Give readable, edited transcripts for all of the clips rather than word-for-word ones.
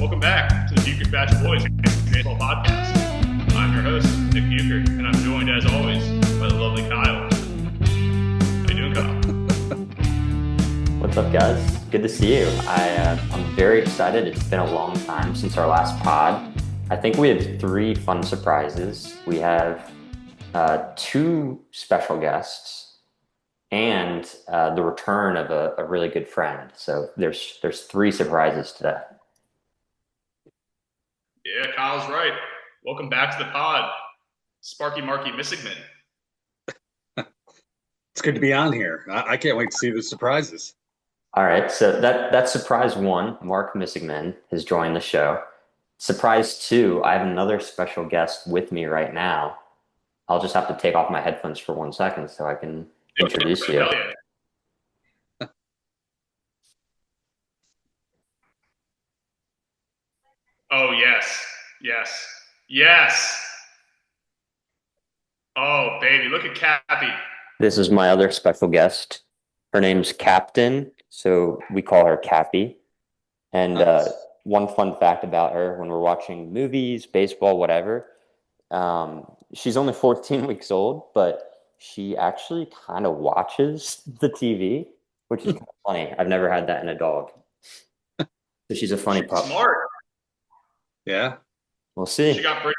Welcome back to the Bucher Batch Boys Baseball Podcast. I'm your host, Nick Bucher, and I'm joined, as always, by the lovely Kyle. How you doing, Kyle? What's up, guys? Good to see you. I'm very excited. It's been a long time since our last pod. I think we have 3 fun surprises. We have 2 special guests and the return of a really good friend. So there's 3 surprises today. Yeah, Kyle's right. Welcome back to the pod, Sparky Marky Missigman. It's good to be on here. I can't wait to see the surprises. All right, so that's surprise 1. Mark Missigman has joined the show. Surprise 2, I have another special guest with me right now. I'll just have to take off my headphones for 1 second so I can introduce you. Hell yeah. Oh, yes. Oh, baby, look at Cappy. This is my other special guest. Her name's Captain, so we call her Cappy. And Nice. one fun fact about her, when we're watching movies, baseball, whatever, she's only 14 weeks old, but she actually kind of watches the TV, which is kind of funny. I've never had that in a dog. So she's a funny pup. Smart. Yeah. We'll see. She got Brittany.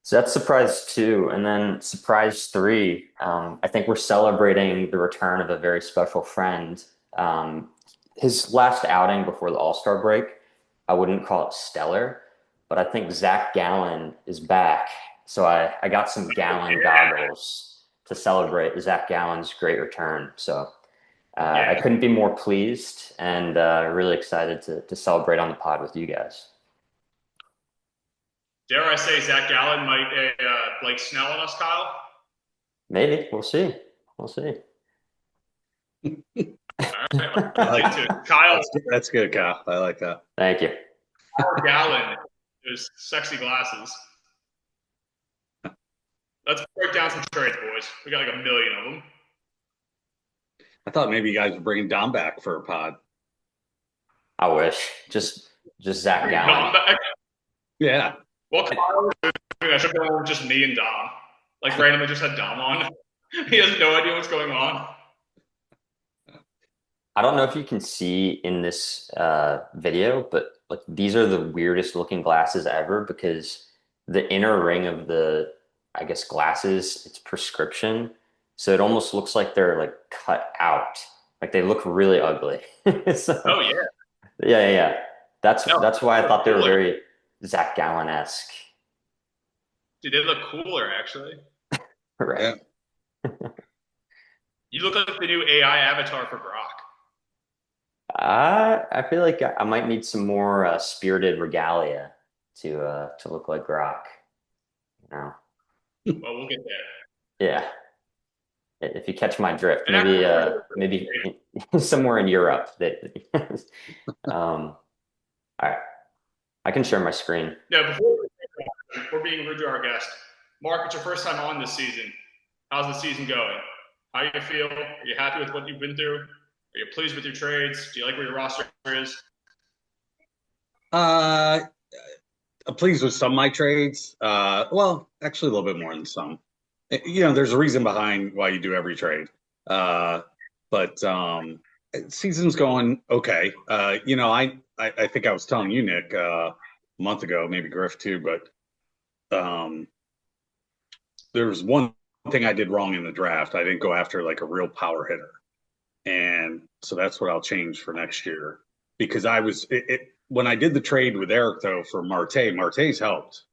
So that's surprise 2. And then surprise 3, I think we're celebrating the return of a very special friend. His last outing before the All-Star break, I wouldn't call it stellar, but I think Zach Gallen is back. So I got some Gallen goggles to celebrate Zach Gallen's great return. So I couldn't be more pleased and really excited to celebrate on the pod with you guys. Dare I say Zach Gallen might Blake Snell on us, Kyle? Maybe. We'll see. All right, I'll to it. Kyle, That's good, Kyle. I like that. Thank you. our Gallen is sexy glasses. Let's break down some trades, boys. We got like a million of them. I thought maybe you guys were bringing Dom back for a pod. I wish. Just Zach Dom Gallen. back? Yeah. Well, Kyle, I should have been just me and Dom. Like randomly just had Dom on. He has no idea what's going on. I don't know if you can see in this video, but like these are the weirdest looking glasses ever because the inner ring of the, I guess, glasses, it's prescription. So it almost looks like they're like cut out. Like they look really ugly. So, Oh yeah. yeah. That's why I thought they were cooler. very Zach Gallen-esque. Dude, they look cooler actually. Right. Yeah. You look like the new AI avatar for Grok. I feel like I might need some more spirited regalia to look like Grok. No. Well, we'll get there. Yeah. If you catch my drift, And maybe somewhere in Europe that all right. I can share my screen. Now, before we're being rude to our guest, Mark, it's your first time on this season. How's the season going? How you feel? Are you happy with what you've been through? Are you pleased with your trades? Do you like where your roster is? I'm pleased with some of my trades. Well, actually a little bit more than some. There's a reason behind why you do every trade. But season's going okay. I think I was telling you, Nick, a month ago, maybe Griff too, but there was one thing I did wrong in the draft. I didn't go after like a real power hitter. And so that's what I'll change for next year because when I did the trade with Eric though for Marte's helped.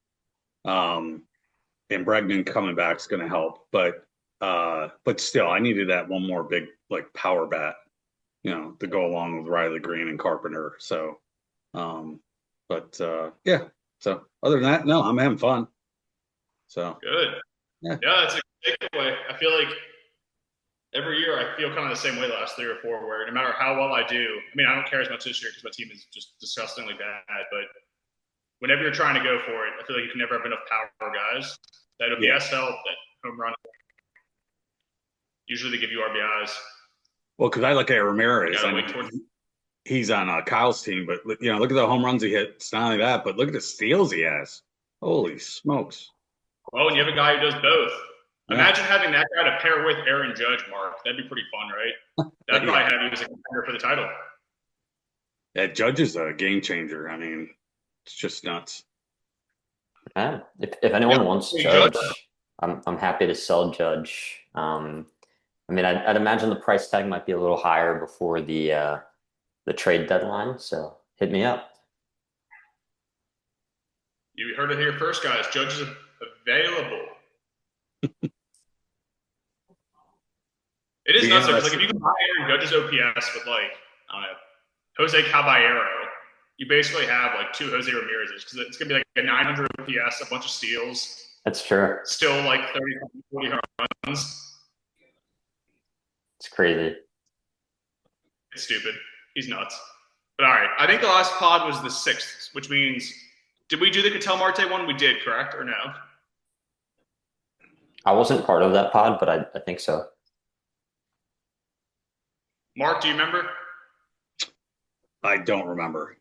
And Bregman coming back is going to help, but still I needed that one more big like power bat, to go along with Riley Green and Carpenter. So, yeah. So other than that, no, I'm having fun. So Good. Yeah. That's a takeaway. I feel like every year I feel kind of the same way the last 3 or 4 where no matter how well I do, I mean, I don't care as much this year because my team is just disgustingly bad, but whenever you're trying to go for it, I feel like you can never have enough power guys. That OPS help, that home run. Usually they give you RBIs. Well, because I look at Ramirez, Gotta wait towards- he's on Kyle's team, but look at the home runs he hit. It's not only that, but look at the steals he has. Holy smokes! Oh, and you have a guy who does both. Yeah. Imagine having that guy to pair with Aaron Judge, Mark. That'd be pretty fun, right? That'd probably have you as a contender for the title. That Judge is a game changer. I mean, it's just nuts. Yeah. If anyone wants Judge, I'm happy to sell Judge. I mean, I'd imagine the price tag might be a little higher before the trade deadline, so hit me up. You heard it here first, guys. Judge is available. It is nuts because like if you can buy Aaron Judge's OPS with like I don't know Jose Caballero, you basically have like two Jose Ramirez's because it's gonna be like a 900 OPS, a bunch of steals. That's true. Still like 30, 40 runs. It's crazy. It's stupid. He's nuts. But all right, I think the last pod was the 6th, which means did we do the Ketel Marte one? We did, correct or no? I wasn't part of that pod, but I think so. Mark, do you remember? I don't remember.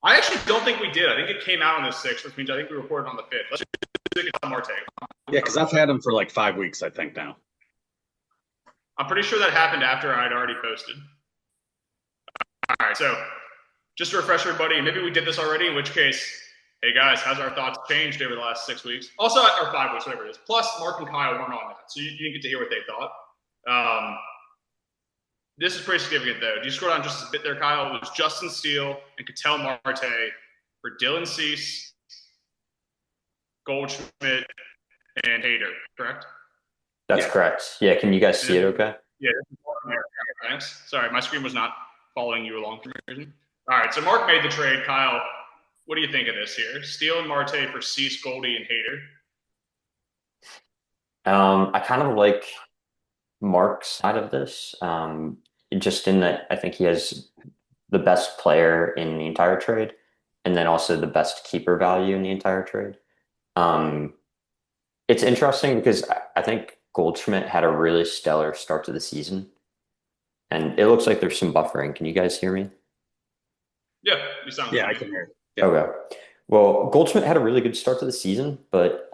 I actually don't think we did. I think it came out on the 6th, which means I think we recorded on the 5th. Let's do the Ketel Marte. Yeah, because I've had him for like 5 weeks, I think now. I'm pretty sure that happened after I'd already posted. All right, so just to refresh everybody, maybe we did this already, in which case, hey guys, how's our thoughts changed over the last 6 weeks? Also, or 5 weeks, whatever it is. Plus, Mark and Kyle weren't on that, so you didn't get to hear what they thought. This is pretty significant, though. Do you scroll down just a bit there, Kyle? It was Justin Steele and Ketel Marte for Dylan Cease, Goldschmidt, and Hader, correct? That's correct. Yeah, can you guys see it okay? Yeah. Thanks. Sorry, my screen was not following you along for some reason. All right, so Mark made the trade. Kyle, what do you think of this here? Steele and Marte for Cease, Goldie, and Hader. I kind of like Mark's side of this, just in that I think he has the best player in the entire trade, and then also the best keeper value in the entire trade. It's interesting because I think Goldschmidt had a really stellar start to the season, and it looks like there's some buffering. Can you guys hear me? Yeah, you sound good. Yeah, I can hear you. Yeah. Okay. Well, Goldschmidt had a really good start to the season, but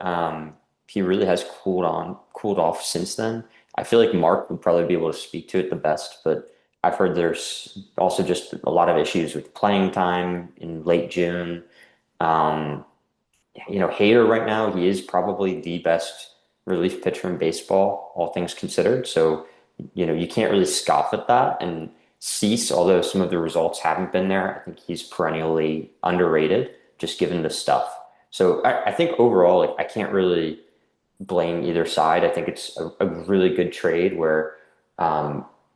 he really has cooled off since then. I feel like Mark would probably be able to speak to it the best, but I've heard there's also just a lot of issues with playing time in late June. Hader right now, he is probably the best relief pitcher in baseball, all things considered. So, you can't really scoff at that. And Cease, although some of the results haven't been there, I think he's perennially underrated, just given the stuff. So I think overall, like I can't really blame either side. I think it's a really good trade where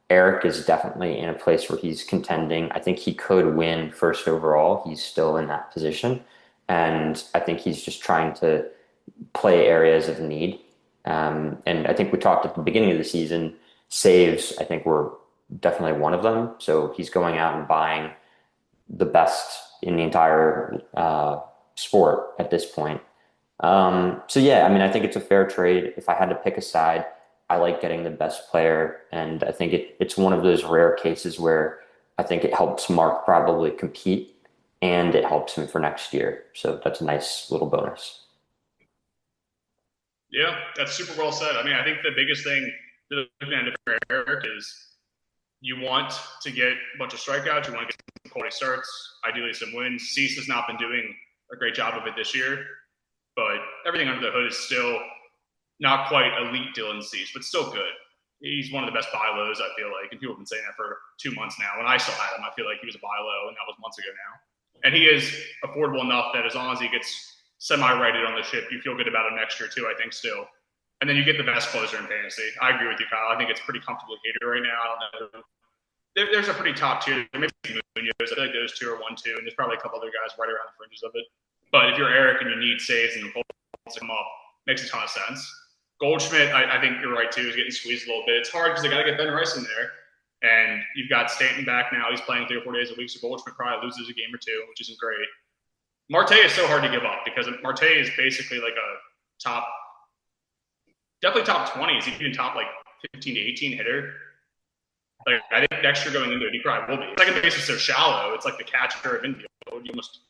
Eric is definitely in a place where he's contending. I think he could win first overall. He's still in that position. And I think he's just trying to play areas of need. And I think we talked at the beginning of the season, saves, I think were definitely one of them. So he's going out and buying the best in the entire sport at this point. So yeah, I mean, I think it's a fair trade. If I had to pick a side, I like getting the best player. And I think it's one of those rare cases where I think it helps Mark probably compete and it helps him for next year. So that's a nice little bonus. Yeah, that's super well said. I mean, I think the biggest thing for Eric is you want to get a bunch of strikeouts. You want to get some quality starts, ideally some wins. Cease has not been doing a great job of it this year, but everything under the hood is still not quite elite Dylan Cease, but still good. He's one of the best buy lows, I feel like, and people have been saying that for 2 months now. When I still had him, I feel like he was a buy low, and that was months ago now. And he is affordable enough that as long as he gets semi-righted on the ship, you feel good about him next year too, I think, still. And then you get the best closer in fantasy. I agree with you, Kyle. I think it's pretty comfortably hated right now. I don't know. There's a pretty top tier. Maybe Munoz. I feel like those two are 1-2, and there's probably a couple other guys right around the fringes of it. But if you're Eric and you need saves and holds to come up, makes a ton of sense. Goldschmidt, I think you're right too, is getting squeezed a little bit. It's hard because they got to get Ben Rice in there. And you've got Stanton back now. He's playing 3 or 4 days a week, so Goldschmidt probably loses a game or two, which isn't great. Marte is so hard to give up because Marte is basically like a definitely top 20s, even top like 15 to 18 hitter. Like I think next year going into it, he probably will be. Second base is so shallow; it's like the catcher of infield. You must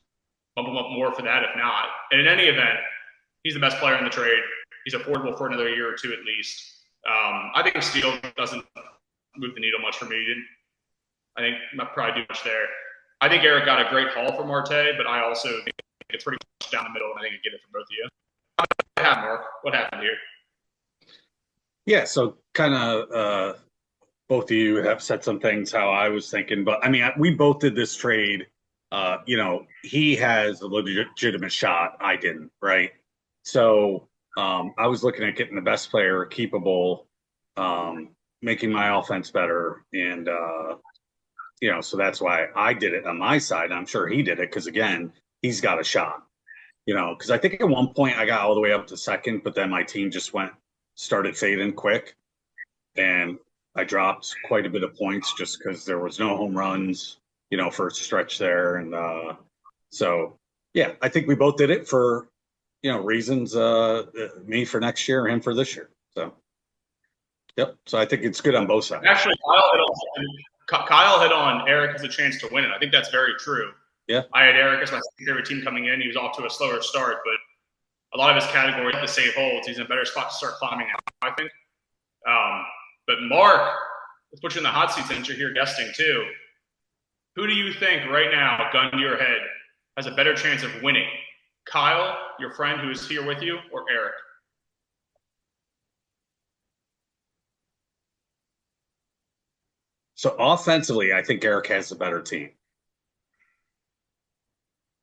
bump him up more for that, if not. And in any event, he's the best player in the trade. He's affordable for another year or two at least. I think Steele doesn't move the needle much for me. I think not probably do much there. I think Eric got a great haul for Marte, but I also think it's pretty much down the middle, and I think I get it for both of you. What happened, Mark? What happened here? Yeah, so kind of both of you have said some things how I was thinking, but I mean, we both did this trade. He has a legitimate shot. I didn't, right? So I was looking at getting the best player, keepable, making my offense better, and so that's why I did it on my side. I'm sure he did it because again, he's got a shot. Because I think at one point I got all the way up to second, but then my team just started fading quick, and I dropped quite a bit of points just because there was no home runs, for a stretch there, and so yeah, I think we both did it for reasons. Me for next year, him for this year. So yep. So I think it's good on both sides. Actually, Kyle hit on Eric has a chance to win it. I think that's very true. Yeah. I had Eric as my favorite team coming in. He was off to a slower start, but a lot of his categories, the save holds, he's in a better spot to start climbing out, I think. But Mark, let's put you in the hot seat since you're here guesting too. Who do you think right now, gun to your head, has a better chance of winning? Kyle, your friend who is here with you, or Eric? So offensively, I think Eric has a better team.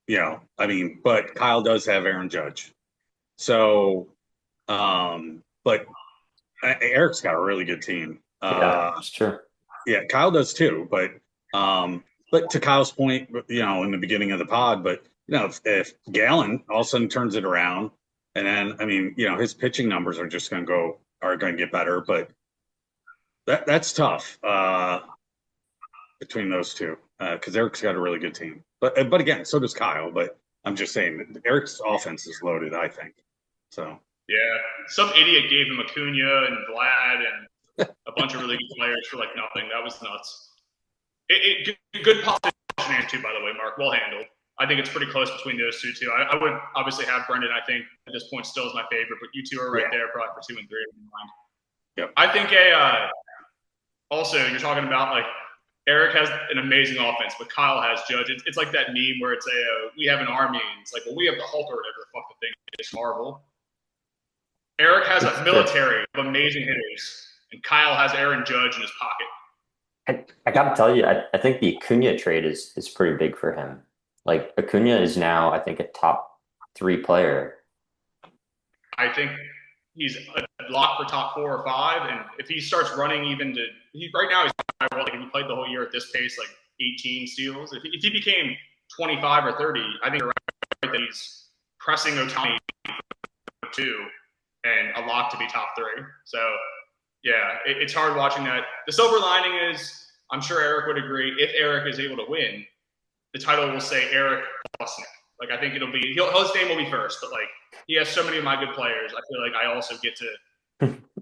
But Kyle does have Aaron Judge. So, but Eric's got a really good team. Yeah, that's true. Yeah, Kyle does too. But to Kyle's point, in the beginning of the pod, but if Gallen all of a sudden turns it around, and then his pitching numbers are just going to get better. But that's tough between those two because Eric's got a really good team. But again, so does Kyle. But I'm just saying that Eric's offense is loaded, I think. So yeah, some idiot gave him Acuna and Vlad and a bunch of really good players for like nothing. That was nuts. Good politician too, by the way, Mark. Well handled. I think it's pretty close between those two too. I would obviously have Brendan. I think at this point still is my favorite, but you two are right there, probably for 2 and 3 in mind. Yep. I think also you're talking about like Eric has an amazing offense, but Kyle has Judge. It's like that meme where it's we have an army, and it's like, well, we have the Hulk or whatever the fuck the thing is, Marvel. Eric has a military of amazing hitters, and Kyle has Aaron Judge in his pocket. I got to tell you, I think the Acuna trade is pretty big for him. Like Acuna is now, I think, a top 3 player. I think he's a lock for top 4 or 5, and if he starts running right now he's like if he played the whole year at this pace, like 18 steals. If he became 25 or 30, I think you're right that he's pressing Ohtani for 2 and a lock to be top 3. So yeah, it's hard watching that. The silver lining is, I'm sure Eric would agree, if Eric is able to win, the title will say Eric plus Nick. Like I think it'll be his name will be first, but like he has so many of my good players. I feel like I also get to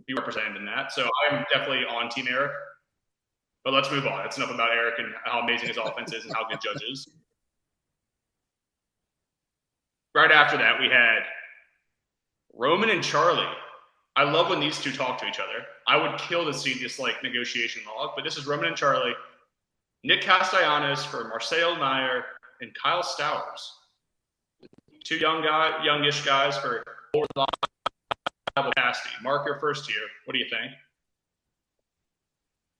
be represented in that. So I'm definitely on Team Eric. But let's move on. That's enough about Eric and how amazing his offense is and how good Judge is. Right after that, we had Roman and Charlie. I love when these two talk to each other. I would kill to see this like negotiation log, but this is Roman and Charlie. Nick Castellanos for Marcel Meyer and Kyle Stowers. 2 youngish guys for capacity. Mark, your first year. What do you think?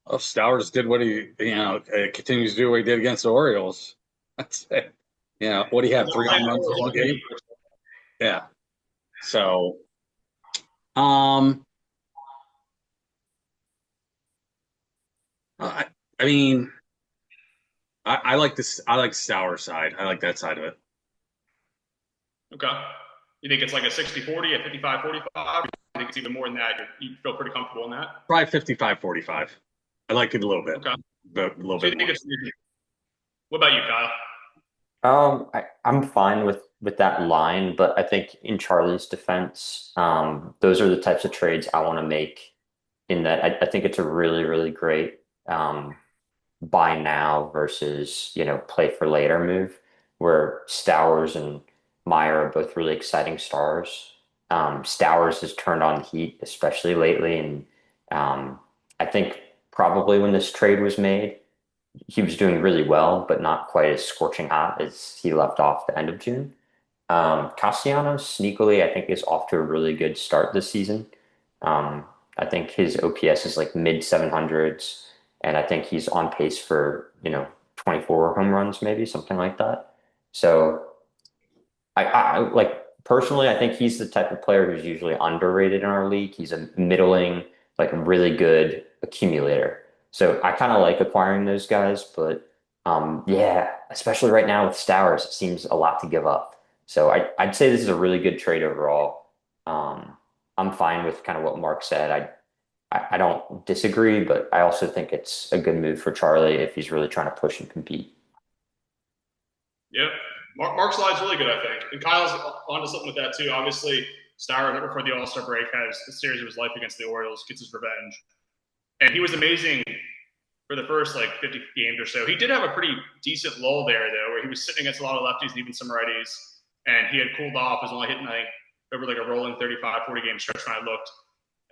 Oh, Stowers did what he, continues to do what he did against the Orioles. That's it. What do you have? 3 home runs in 1 game? Yeah. So, I like this. I like Stowers side. I like that side of it. Okay. You think it's like a 60-40, a 55-45? I think it's even more than that. You feel pretty comfortable in that? Probably 55-45. I like it a little bit. Okay. But a little bit more. What about you, Kyle? I'm fine with that line, but I think in Charlie's defense, those are the types of trades I want to make. In that, I think it's a really, really great buy now versus, play for later move, where Stowers and Meyer are both really exciting stars. Stowers has turned on heat, especially lately, and I think probably when this trade was made, he was doing really well, but not quite as scorching hot as he left off the end of June. Castellanos, sneakily, I think is off to a really good start this season. Um, I think his OPS is like mid 700s, and I think he's on pace for, 24 home runs, maybe something like that. So I like personally, I think he's the type of player who's usually underrated in our league. He's a middling, like a really good accumulator. So I kind of like acquiring those guys, but yeah, especially right now with Stowers, it seems a lot to give up. So I'd say this is a really good trade overall. I'm fine with kind of what Mark said. I don't disagree, but I also think it's a good move for Charlie if he's really trying to push and compete. Yeah. Mark's line's really good, I think. And Kyle's onto something with that, too. Obviously, Stowers, right before the All-Star break, has a series of his life against the Orioles, gets his revenge. And he was amazing for the first, 50 games or so. He did have a pretty decent lull there, though, where he was sitting against a lot of lefties and even some righties. And he had cooled off, was only hitting, I think, over like a rolling 35, 40 game stretch when I looked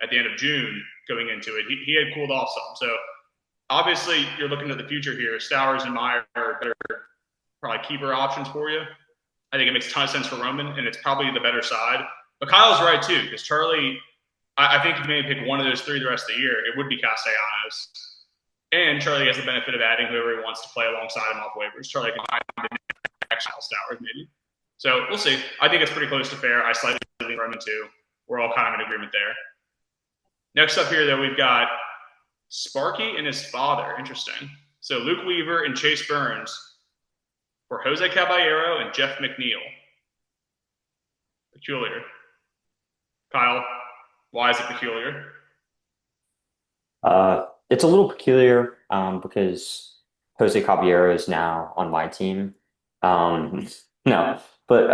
at the end of June going into it. He had cooled off some. So obviously, you're looking to the future here. Stowers and Meyer are better, probably keeper options for you. I think it makes a ton of sense for Roman, and it's probably the better side. But Kyle's right, too, because Charlie, I think if you maybe pick one of those three the rest of the year, it would be Castellanos. And Charlie has the benefit of adding whoever he wants to play alongside him off waivers. Charlie can find the next Stowers, maybe. So we'll see. I think it's pretty close to fair. I slightly lean Roman, too. We're all kind of in agreement there. Next up here, though, we've got Sparky and his father. Interesting. So Luke Weaver and Chase Burns for Jose Caballero and Jeff McNeil. Peculiar. Kyle, why is it peculiar? It's a little peculiar because Jose Caballero is now on my team. No, but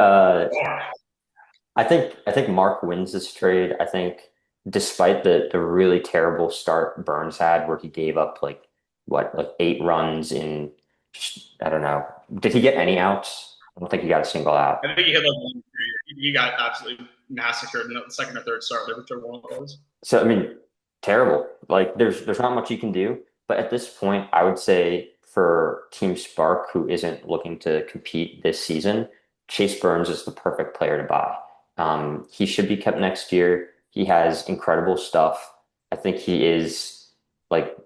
I think Mark wins this trade. I think despite the really terrible start Burns had, where he gave up like 8 runs in just I don't know. Did he get any outs? I don't think he got a single out. I think he had like one. He got absolutely massacred in the second or third start, whichever one it was. So I mean, terrible. Like there's not much you can do. But at this point, I would say for Team Spark, who isn't looking to compete this season, Chase Burns is the perfect player to buy. He should be kept next year. He has incredible stuff. I think he is like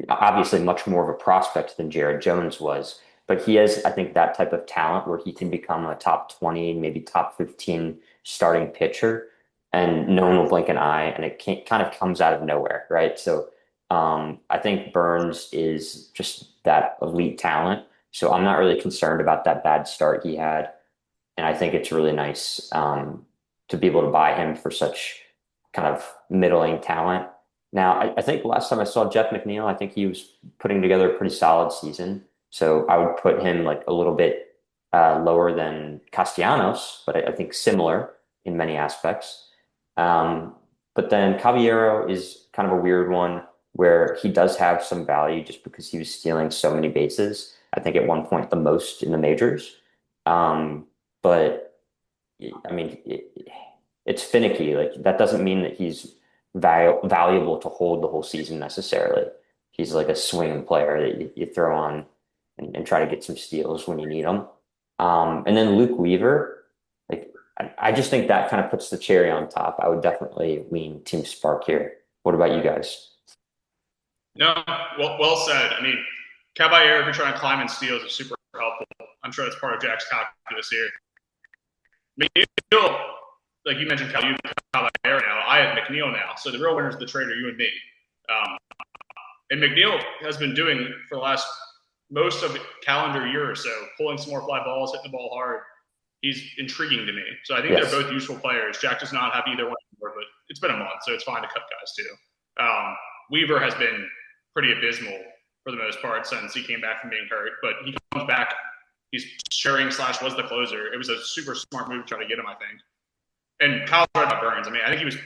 obviously much more of a prospect than Jared Jones was, but he has, I think, that type of talent where he can become a top 20, maybe top 15 starting pitcher, and no one will blink an eye, and it kind of comes out of nowhere, right? So I think Burns is just that elite talent. So I'm not really concerned about that bad start he had. And I think it's really nice to be able to buy him for such kind of middling talent. Now, I think last time I saw Jeff McNeil, I think he was putting together a pretty solid season. So I would put him like a little bit lower than Castellanos, but I think similar in many aspects. But then Caballero is kind of a weird one where he does have some value just because he was stealing so many bases. I think at one point the most in the majors. But I mean, it's finicky. Like that doesn't mean that he's valuable to hold the whole season necessarily. He's like a swing player that you throw on and try to get some steals when you need them. And then Luke Weaver, like I just think that kind of puts the cherry on top. I would definitely lean Team Spark here. What about you guys? No, well said. I mean, Caballero, if you're trying to climb in steals, is super helpful. I'm sure that's part of Jack's calculus here. McNeil, like you mentioned, Caballero now. I have McNeil now. So the real winners of the trade are you and me. And McNeil has been doing for the last most of the calendar year or so, pulling some more fly balls, hitting the ball hard. He's intriguing to me. So I think Yes. they're both useful players. Jack does not have either one anymore, but it's been a month, so it's fine to cut guys too. Weaver has been pretty abysmal for the most part since he came back from being hurt, but he comes back. He's sharing / was the closer. It was a super smart move to try to get him, I think. And Kyle's right about Burns. I mean, I think he was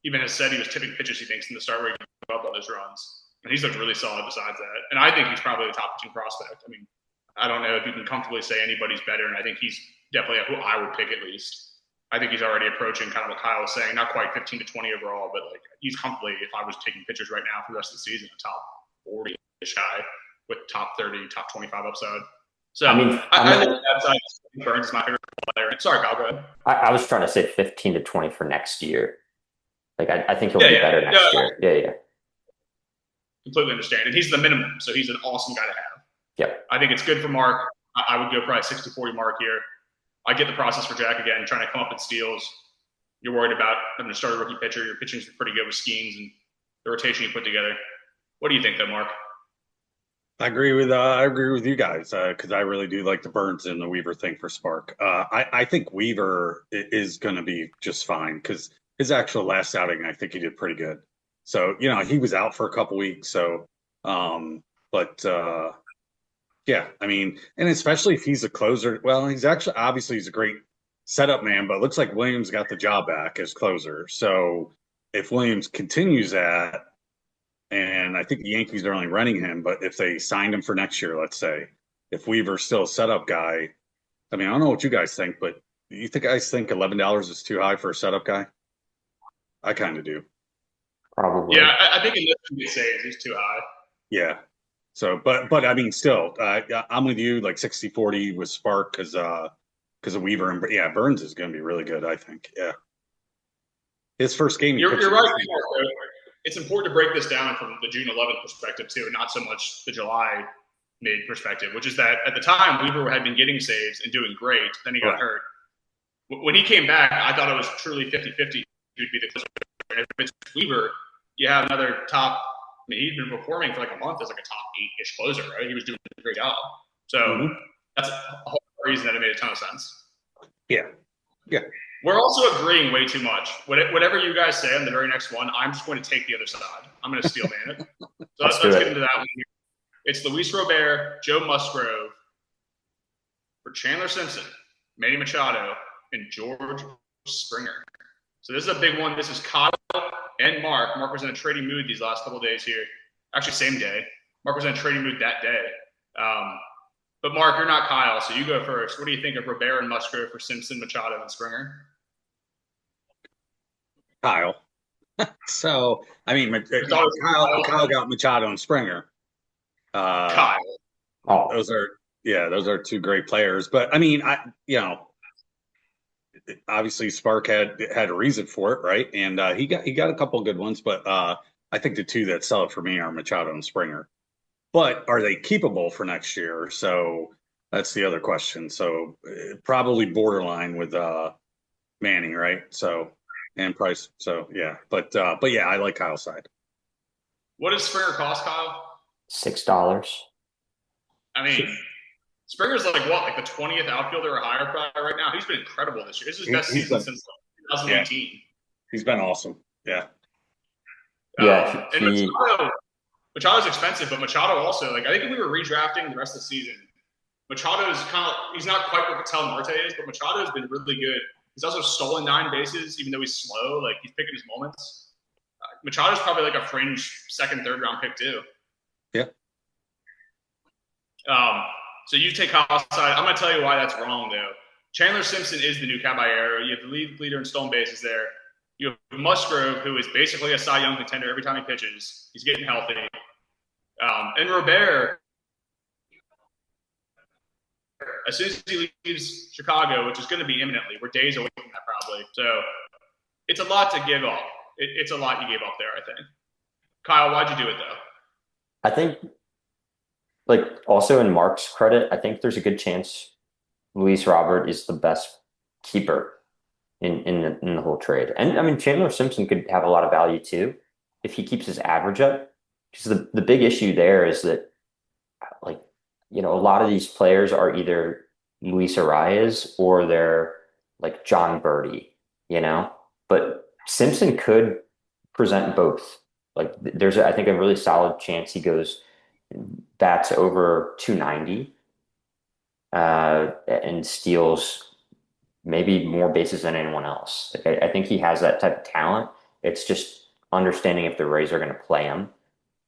even has said he was tipping pitches he thinks in the start where he gave up all those runs. And he's looked really solid besides that. And I think he's probably the top pitching prospect. I mean, I don't know if you can comfortably say anybody's better, and I think he's definitely who I would pick at least. I think he's already approaching kind of what Kyle was saying, not quite 15 to 20 overall, but like he's comfortably, if I was taking pitchers right now for the rest of the season, a top 40-ish guy with top 30, top 25 upside. So I think that's Burns is my favorite player. Sorry, Kyle, go ahead. I was trying to say 15 to 20 for next year. Like I think he'll be better next year. Yeah. Completely understand. And he's the minimum, so he's an awesome guy to have. Yeah. I think it's good for Mark. I would go probably 60-40 Mark here. I get the process for Jack again, trying to come up with steals. You're worried about having to start a rookie pitcher. Your pitching's pretty good with Skeens and the rotation you put together. What do you think, though, Mark? I agree with you guys because I really do like the Burns and the Weaver thing for Spark. I think Weaver is going to be just fine because his actual last outing, I think he did pretty good. So he was out for a couple weeks. So, yeah, I mean, and especially if he's a closer. Well, he's a great setup man, but it looks like Williams got the job back as closer. So if Williams continues that. And I think the Yankees are only renting him, but if they signed him for next year, let's say, if Weaver's still a setup guy, I mean, I don't know what you guys think, but do you guys think $11 is too high for a setup guy? I kind of do. Probably. Yeah, I think in this saves he's too high. Yeah. So, but I mean, still, I'm with you, like 60-40 with Spark because of Weaver and Burns is going to be really good, I think. Yeah. His first game. You're right. It's important to break this down from the June 11th perspective too, not so much the July mid perspective, which is that at the time Weaver had been getting saves and doing great. Then he got hurt. When he came back, I thought it was truly 50-50 who'd be the closer. And if it's Weaver, you have another top. I mean, he'd been performing for like a month as like a top 8-ish closer, right? He was doing a great job. So that's a whole reason that it made a ton of sense. Yeah. We're also agreeing way too much. Whatever you guys say on the very next one, I'm just going to take the other side. I'm going to steel man it. So let's get into that one here. It's Luis Robert, Joe Musgrove, for Chandler Simpson, Manny Machado, and George Springer. So this is a big one. This is Kyle and Mark. Mark was in a trading mood these last couple of days here. Actually, same day. Mark was in a trading mood that day. But Mark, you're not Kyle, so you go first. What do you think of Robert and Musgrove for Simpson, Machado, and Springer? Kyle. So, I mean, Kyle got Machado and Springer. Kyle. Those are two great players. But I mean, obviously Spark had a reason for it, right? And he got a couple of good ones, but I think the two that sell it for me are Machado and Springer. But are they keepable for next year? So that's the other question. So probably borderline with Manny, right? So and Price. So yeah, but yeah, I like Kyle's side. What does Springer cost, Kyle? $6. I mean, Springer's like what, like the 20th outfielder or higher probably right now. He's been incredible this year. This is his best season since 2018. Yeah. He's been awesome. Yeah. And Machado's expensive, but Machado also, like, I think if we were redrafting the rest of the season, Machado's he's not quite what Patel Marte is, but Machado's been really good. He's also stolen 9 bases, even though he's slow. Like, he's picking his moments. Machado's probably like a fringe second, third round pick too. Yeah. So you take Kyle's side. I'm going to tell you why that's wrong, though. Chandler Simpson is the new Caballero. You have the lead leader in stolen bases there. You have Musgrove, who is basically a Cy Young contender every time he pitches. He's getting healthy. And Robert, as soon as he leaves Chicago, which is going to be imminently, we're days away from that probably. So it's a lot to give up. It's a lot you gave up there, I think. Kyle, why'd you do it, though? I think, like, also in Mark's credit, I think there's a good chance Luis Robert is the best keeper in the whole trade. And I mean, Chandler Simpson could have a lot of value too if he keeps his average up. Because the big issue there is that, like, a lot of these players are either Luis Arias or they're like John Birdie, But Simpson could present both. Like, there's, I think, a really solid chance he bats over 290 and steals maybe more bases than anyone else. Like, I think he has that type of talent. It's just understanding if the Rays are going to play him.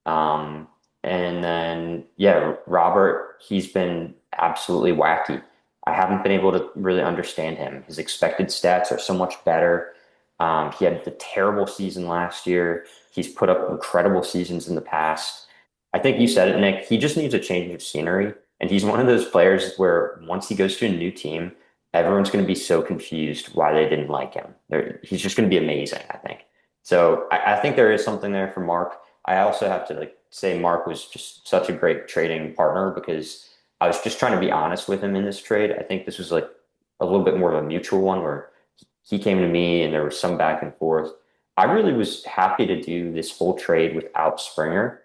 Um, and then, yeah, Robert, he's been absolutely wacky. I haven't been able to really understand him. His expected stats are so much better. He had the terrible season last year. He's put up incredible seasons in the past. I think you said it, Nick. He just needs a change of scenery. And he's one of those players where once he goes to a new team, everyone's going to be so confused why they didn't like him. He's just going to be amazing, I think. So I think there is something there for Mark. I also have to like say Mark was just such a great trading partner because I was just trying to be honest with him in this trade. I think this was like a little bit more of a mutual one where he came to me and there was some back and forth. I really was happy to do this whole trade without Springer.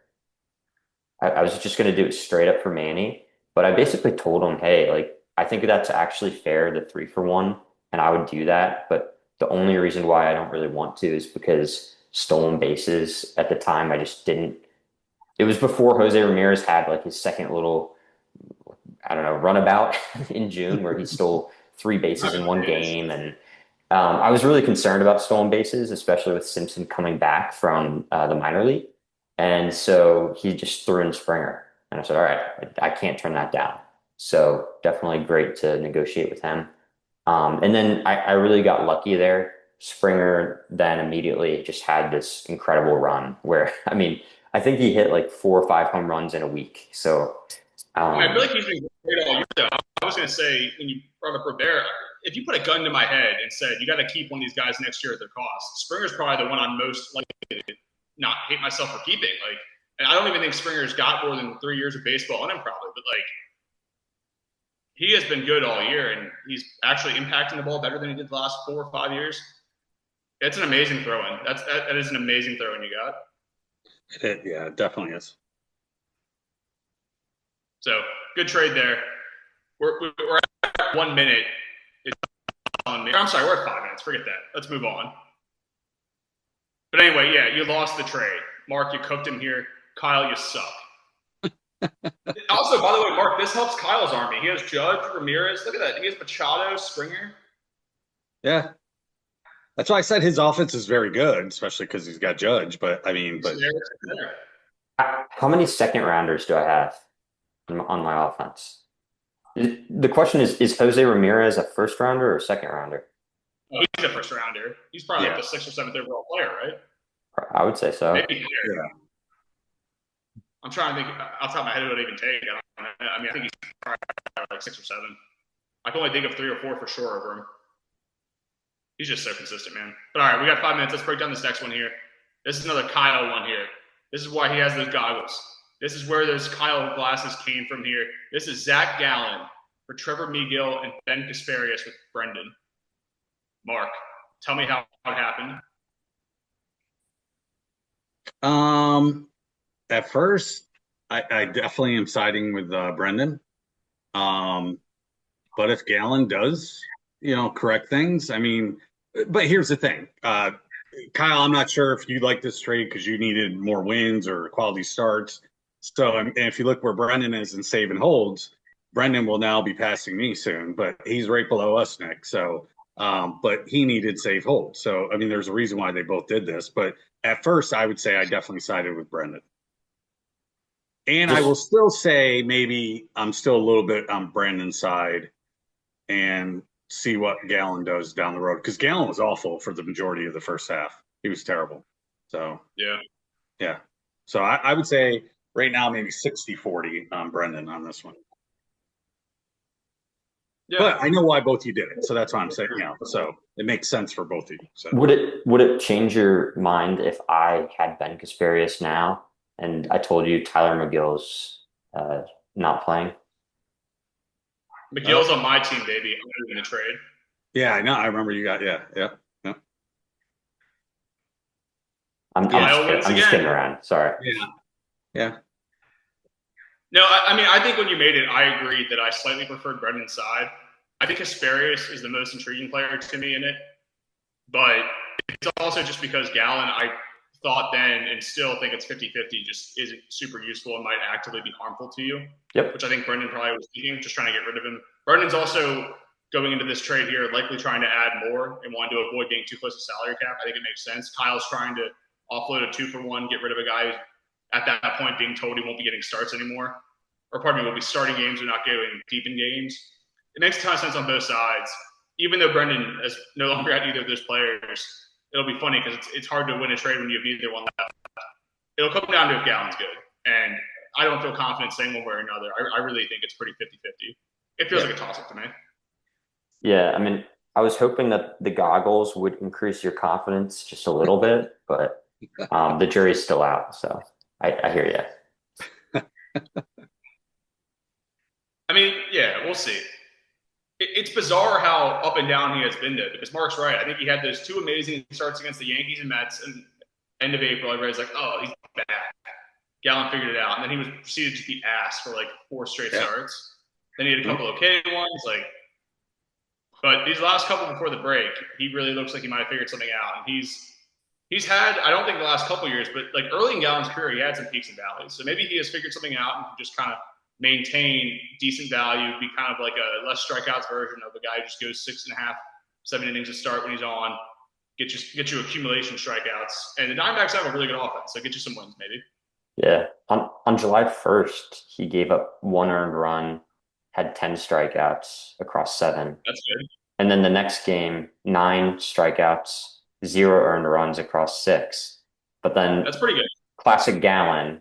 I was just going to do it straight up for Manny, but I basically told him, hey, like, I think that's actually fair, the 3-for-1, and I would do that. But the only reason why I don't really want to is because stolen bases at the time, I just didn't. It was before Jose Ramirez had like his second little, I don't know, runabout in June where he stole three bases in one game. And I was really concerned about stolen bases, especially with Simpson coming back from the minor league. And so he just threw in Springer. And I said, all right, I can't turn that down. So definitely great to negotiate with him. And then I really got lucky there. Springer then immediately just had this incredible run where, I mean, I think he hit like 4 or 5 home runs in a week. So, I feel like he's been great all year, though. I was going to say, when you brought up Rivera, if you put a gun to my head and said, you got to keep one of these guys next year at their cost, Springer's probably the one I'm most likely to not hate myself for keeping. Like, and I don't even think Springer's got more than 3 years of baseball in him, probably, but like, he has been good all year, and he's actually impacting the ball better than he did the last 4 or 5 years. It's an amazing throw-in. That is an amazing throw-in you got. Yeah, it definitely is. So good trade there. We're at 1 minute. I'm sorry, we're at 5 minutes. Forget that. Let's move on. But anyway, yeah, you lost the trade. Mark, you cooked him here. Kyle, you suck. Also, by the way, Mark, this helps Kyle's army. He has Judge, Ramirez. Look at that. He has Machado, Springer. Yeah. That's why I said his offense is very good, especially because he's got Judge. But I mean, but how many second rounders do I have on my offense? The question is Jose Ramirez a first rounder or a second rounder? Oh, he's a first rounder. He's probably like the 6th or 7th overall player, right? I would say so. Maybe. Yeah. I'm trying to think off the top of my head who it would even take. I mean, I think he's probably like 6 or 7. I can only think of 3 or 4 for sure over him. He's just so consistent, man. But all right, we got 5 minutes. Let's break down this next one here. This is another Kyle one here. This is why he has those goggles. This is where those Kyle glasses came from here. This is Zach Gallen for Trevor Megill and Ben Kasparius with Brendan. Mark, tell me how it happened. At first, I definitely am siding with Brendan. But if Gallen does, correct things, I mean, but here's the thing. Kyle, I'm not sure if you like this trade because you needed more wins or quality starts. So, and if you look where Brendan is in save and holds, Brendan will now be passing me soon, but he's right below us, Nick. So, but he needed save hold. So, I mean, there's a reason why they both did this. But at first, I would say I definitely sided with Brendan. And I will still say maybe I'm still a little bit on Brandon's side and see what Gallen does down the road. Because Gallen was awful for the majority of the first half. He was terrible. So, yeah. So I would say right now maybe 60-40 on Brendan on this one. Yeah. But I know why both of you did it. So that's why I'm saying, so it makes sense for both of you. So. Would it change your mind if I had Ben Kasparius now and I told you Tyler McGill's not playing? McGill's on my team, baby. I'm moving to trade. Yeah, I know. I remember you got, yeah. I'm just kidding around. Sorry. Yeah. No, I mean, I think when you made it, I agreed that I slightly preferred Brendan's side. I think Kasparius is the most intriguing player to me in it. But it's also just because Gallen, I thought then and still think it's 50-50, just isn't super useful and might actively be harmful to you. Yep. Which I think Brendan probably was thinking, just trying to get rid of him. Brendan's also going into this trade here, likely trying to add more and wanting to avoid being too close to salary cap. I think it makes sense. Kyle's trying to offload a 2-for-1, get rid of a guy who's at that point being told he won't be getting starts anymore, or pardon me, will be starting games or not going deep in games. It makes a ton of sense on both sides. Even though Brendan is no longer at either of those players, it'll be funny because it's hard to win a trade when you have either one left. It'll come down to if Gallen's good. And I don't feel confident saying one way or another. I really think it's pretty 50-50. It feels like a toss-up to me. Yeah, I mean, I was hoping that the goggles would increase your confidence just a little bit, but the jury's still out. So I hear you. I mean, yeah, we'll see. It's bizarre how up and down he has been, though, because Mark's right. I think he had those 2 amazing starts against the Yankees and Mets in end of April. Everybody's like, oh, he's bad. Gallen figured it out. And then he was proceeded to be ass for like 4 straight starts. Then he had a couple okay ones. But these last couple before the break, he really looks like he might have figured something out. And he's had, I don't think the last couple of years, but like early in Gallen's career, he had some peaks and valleys. So maybe he has figured something out and can just kind of maintain decent value, be kind of like a less strikeouts version of a guy who just goes 6.5, 7 innings to start when he's on, get you accumulation strikeouts. And the Diamondbacks have a really good offense, so get you some wins maybe. Yeah. On July 1st, he gave up 1 earned run, had 10 strikeouts across 7. That's good. And then the next game, 9 strikeouts, 0 earned runs across 6. But then that's pretty good. Classic Gallen,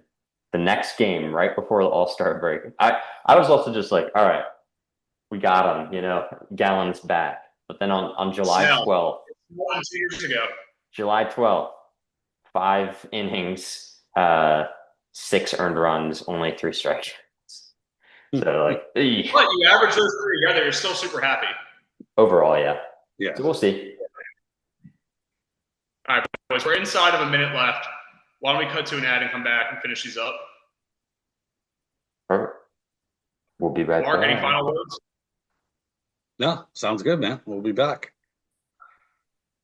the next game, right before the All-Star break. I was also just like, all right, we got him, Gallen's back. But then on July 12th, 2 years ago. July 12th, 5 innings, 6 earned runs, only 3 strikeouts. So like, but you average those 3 together, you're still super happy. Overall, yeah. Yeah. So we'll see. All right, boys, we're inside of a minute left. Why don't we cut to an ad and come back and finish these up? Perfect. We'll be right Mark, back. any final words? No, sounds good, man. We'll be back.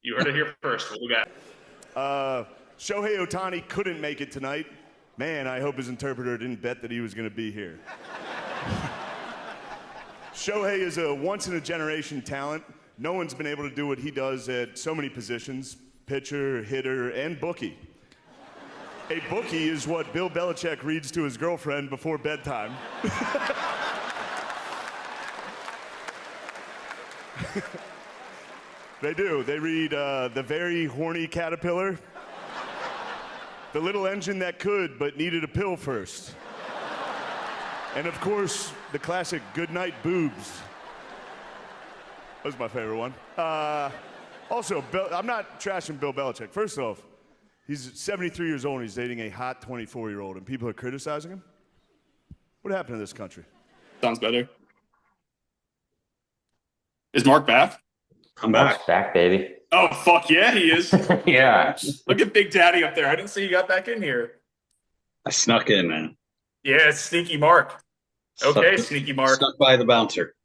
You heard it here first. We'll be back. Shohei Ohtani couldn't make it tonight. Man, I hope his interpreter didn't bet that he was going to be here. Shohei is a once-in-a-generation talent. No one's been able to do what he does at so many positions, pitcher, hitter, and bookie. A bookie is what Bill Belichick reads to his girlfriend before bedtime. They do. They read The Very Horny Caterpillar, The Little Engine That Could But Needed a Pill First, and of course, the classic Goodnight Boobs. That was my favorite one. Also, I'm not trashing Bill Belichick. First off, he's 73 years old and he's dating a hot 24-year-old and people are criticizing him? What happened to this country? Sounds better. Is Mark back? I'm back. Mark's back, baby. Oh, fuck yeah, he is. Yeah. Look at Big Daddy up there. I didn't see you got back in here. I snuck in, man. Yeah, it's Sneaky Mark. Okay, Sneaky Mark. Snuck by the bouncer.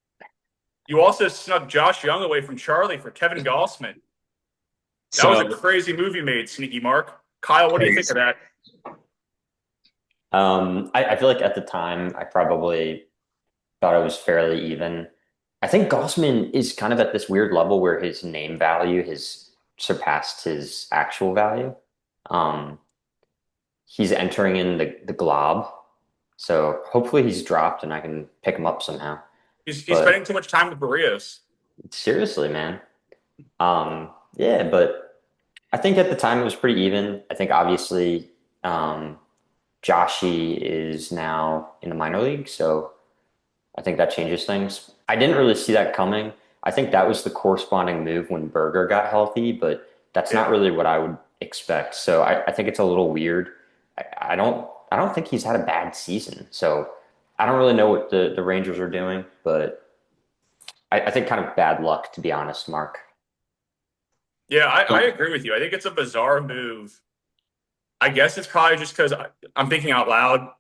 You also snuck Josh Young away from Charlie for Kevin Gossman. That was a crazy move you made, Sneaky Mark. Kyle, what do you think of that? I feel like at the time, I probably thought it was fairly even. I think Gossman is kind of at this weird level where his name value has surpassed his actual value. He's entering in the glob. So hopefully he's dropped and I can pick him up somehow. He's spending too much time with Barrios. Seriously, man. Yeah, but I think at the time it was pretty even. I think obviously Joshi is now in the minor league, so I think that changes things. I didn't really see that coming. I think that was the corresponding move when Berger got healthy, but that's not really what I would expect. So I think it's a little weird. I don't think he's had a bad season. So I don't really know what the Rangers are doing, but I think kind of bad luck, to be honest, Mark. Yeah, I agree with you. I think it's a bizarre move. I guess it's probably just because I'm thinking out loud.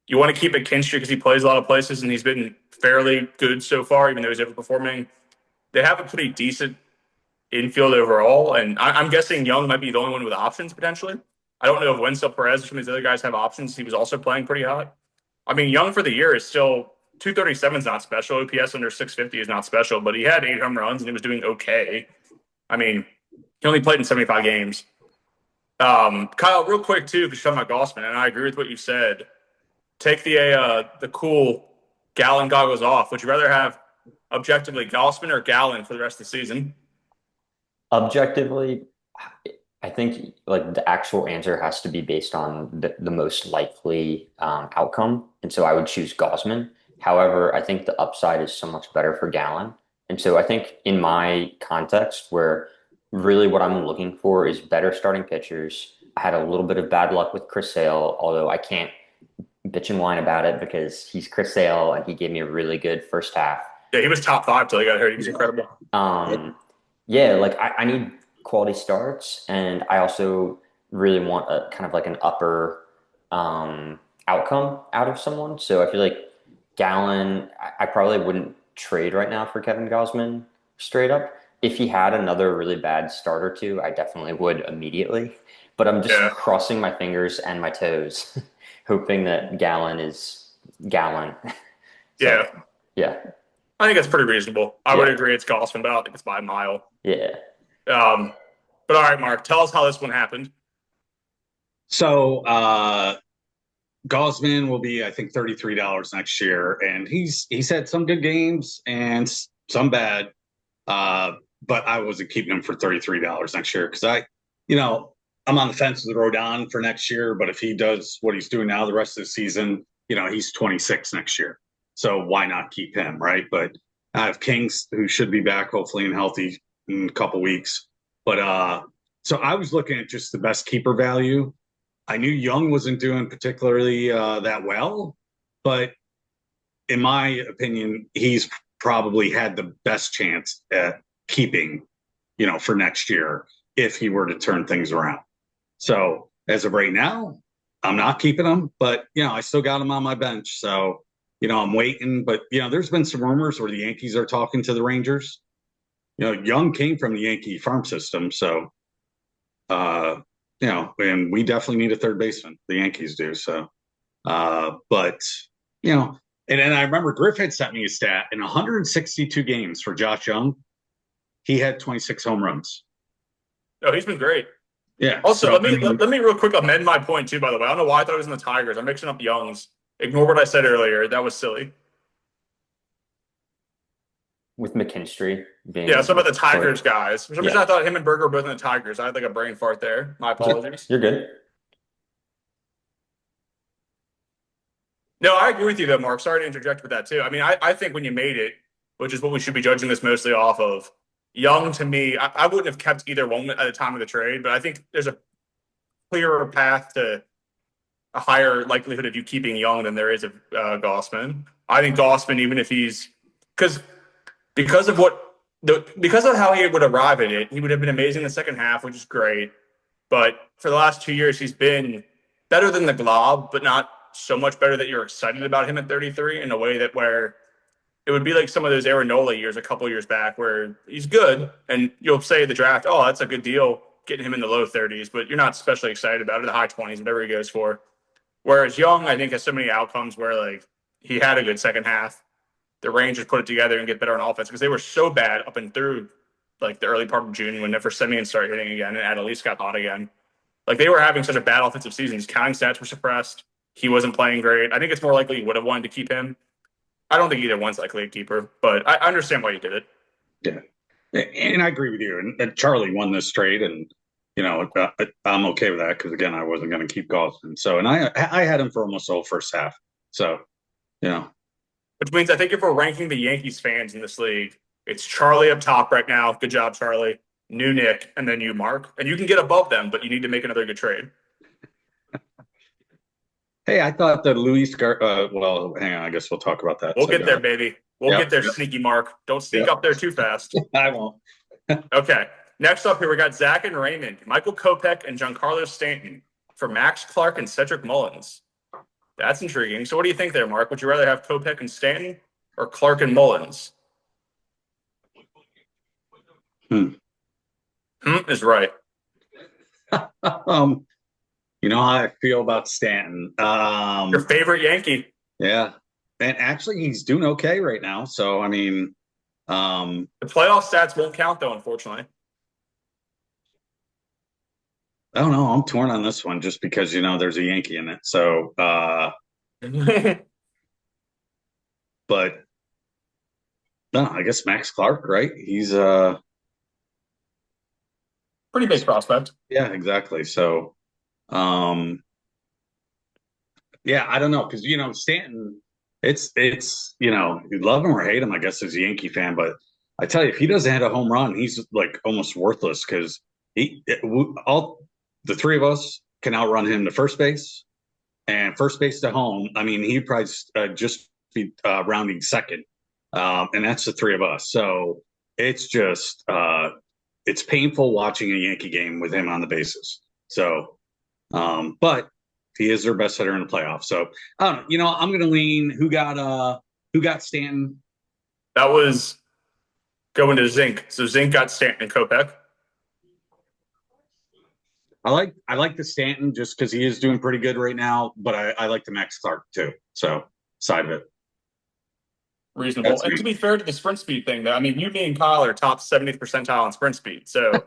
You want to keep it Kinstry because he plays a lot of places and he's been fairly good so far, even though he's overperforming. They have a pretty decent infield overall, and I'm guessing Young might be the only one with options potentially. I don't know if Wenzel Perez or some of these other guys have options. He was also playing pretty hot. I mean, Young for the year is still 237 is not special. OPS under 650 is not special, but he had 8 home runs and he was doing okay. I mean, he only played in 75 games. Kyle, real quick too, because you're talking about Gossman, and I agree with what you said. Take the cool Gallon goggles off. Would you rather have objectively Gossman or Gallon for the rest of the season? Objectively, I think like the actual answer has to be based on the most likely outcome, and so I would choose Gaussman. However, I think the upside is so much better for Gallon, and so I think in my context, where really what I'm looking for is better starting pitchers. I had a little bit of bad luck with Chris Sale, although I can't bitch and whine about it because he's Chris Sale and he gave me a really good first half. Yeah, he was top 5 till he got hurt. He was incredible. Yeah, like I need quality starts, and I also really want a kind of like an upper outcome out of someone. So I feel like Gallon, I probably wouldn't trade right now for Kevin Gausman straight up. If he had another really bad start or two, I definitely would immediately. But I'm just Yeah. crossing my fingers and my toes, hoping that Gallon is Gallon. So, Yeah. yeah, I think that's pretty reasonable. I would Yeah. agree it's Gossman, but I don't think it's by a mile. yeah. But all right, Mark, tell us how this one happened. So Gosman will be, I think, $33 next year, and he's had some good games and some bad. But I wasn't keeping him for $33 next year because I'm on the fence with Rodon for next year. But if he does what he's doing now the rest of the season, he's 26 next year. So why not keep him, right? But I have Kings who should be back hopefully and healthy in a couple weeks. But so I was looking at just the best keeper value. I knew Young wasn't doing particularly that well, but in my opinion, he's probably had the best chance at keeping, for next year if he were to turn things around. So as of right now, I'm not keeping him, but I still got him on my bench. So, I'm waiting. But there's been some rumors where the Yankees are talking to the Rangers. Young came from the Yankee farm system, so and we definitely need a third baseman. The Yankees do. So, but and then I remember Griffith sent me a stat in 162 games for Josh Young. He had 26 home runs. Oh, he's been great. Yeah. Also, so, let me real quick amend my point too. By the way, I don't know why I thought it was in the Tigers. I'm mixing up Youngs. Ignore what I said earlier. That was silly. With McKinstry being Yeah, so about the Tigers guys. For some reason, Yeah. I thought him and Berger were both in the Tigers. I had like a brain fart there. My apologies. You're good. No, I agree with you though, Mark. Sorry to interject with that too. I mean, I think when you made it, which is what we should be judging this mostly off of, Young to me, I wouldn't have kept either one at the time of the trade, but I think there's a clearer path to a higher likelihood of you keeping Young than there is of Gossman. I think Gossman, even if he's because of because of how he would arrive at it, he would have been amazing in the second half, which is great. But for the last 2 years, he's been better than the Glob, but not so much better that you're excited about him at 33 in a way that where it would be like some of those Aaron Nola years a couple years back where he's good and you'll say the draft, oh, that's a good deal getting him in the low 30s, but you're not especially excited about it, the high 20s, whatever he goes for. Whereas Young, I think, has so many outcomes where like he had a good second half. The Rangers put it together and get better on offense because they were so bad up and through like the early part of June when Nefer Semien started hitting again and Adelise got hot again. Like they were having such a bad offensive season. His counting stats were suppressed. He wasn't playing great. I think it's more likely he would have wanted to keep him. I don't think either one's likely a keeper, but I understand why you did it. Yeah. And I agree with you. And Charlie won this trade, and I'm okay with that because again, I wasn't going to keep Gosman. So, and I had him for almost the whole first half. So, Which means I think if we're ranking the Yankees fans in this league, it's Charlie up top right now. Good job, Charlie. New Nick, and then you, Mark. And you can get above them, but you need to make another good trade. Hey, I thought that well, hang on. I guess we'll talk about that. We'll get there, baby. We'll get there, sneaky Mark. Don't sneak up there too fast. I won't. Okay. Next up here, we got Zach and Raymond, Michael Kopech, and Giancarlo Stanton for Max Clark and Cedric Mullins. That's intriguing. So what do you think there, Mark? Would you rather have Kopech and Stanton or Clark and Mullins? Is right. You know how I feel about Stanton. Your favorite Yankee. Yeah. And actually, he's doing okay right now. So, I mean. The playoff stats won't count, though, unfortunately. I don't know. I'm torn on this one just because, there's a Yankee in it. So, but no, I guess Max Clark, right? He's, Pretty big prospect. yeah, exactly. So, um, yeah, I don't know. Cause, Stanton, you love him or hate him, I guess, as a Yankee fan. But I tell you, if he doesn't hit a home run, he's like almost worthless because all the three of us can outrun him to first base and first base to home. I mean, he'd probably just be rounding second. And that's the three of us. So it's just, it's painful watching a Yankee game with him on the bases. So, but he is their best hitter in the playoffs. So I don't know. I'm going to lean. Who got Stanton? That was going to Zink. So Zink got Stanton and Kopech. I like the Stanton just because he is doing pretty good right now, but I like the Max Clark too. So side of it. Reasonable. That's And me. to be fair to the sprint speed thing, though, I mean, you, me, and Kyle are top 70th percentile in sprint speed. So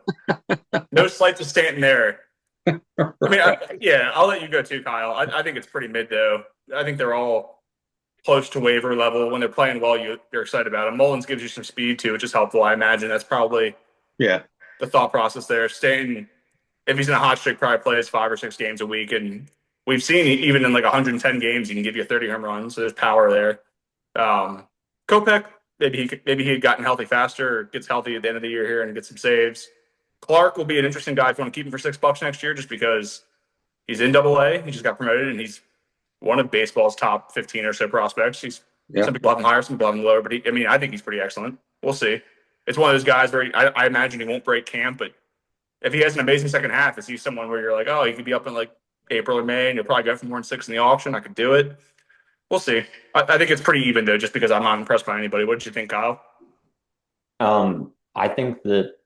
no slight to Stanton there. I mean, yeah, I'll let you go too, Kyle. I think it's pretty mid, though. I think they're all close to waiver level. When they're playing well, you're excited about them. Mullins gives you some speed, too, which is helpful. I imagine that's probably Yeah. the thought process there. Stanton, if he's in a hot streak, probably plays 5 or 6 games a week. And we've seen even in like 110 games, he can give you 30 home runs. So there's power there. Kopech, maybe he had gotten healthy faster or gets healthy at the end of the year here and gets some saves. Clark will be an interesting guy if you want to keep him for $6 next year, just because he's in Double A. He just got promoted, and he's one of baseball's top 15 or so prospects. Some people have him higher, some people have him lower, but I think he's pretty excellent. We'll see. It's one of those guys where I imagine he won't break camp, but if he has an amazing second half, is he someone where you're like, oh, he could be up in like April or May, and you'll probably go for more than 6 in the auction? I could do it. We'll see. I think it's pretty even, though, just because I'm not impressed by anybody. What did you think, Kyle? I think that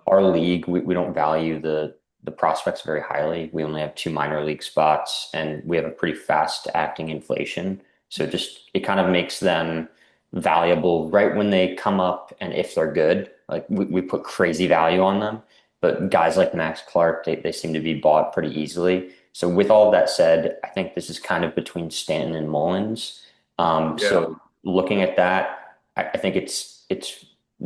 our league, we don't value the prospects very highly. We only have 2 minor league spots, and we have a pretty fast acting inflation. So just it kind of makes them valuable right when they come up, and if they're good, like we put crazy value on them. But guys like Max Clark, they seem to be bought pretty easily. So with all of that said, I think this is kind of between Stanton and Mullins. Yeah. So looking at that, I think it's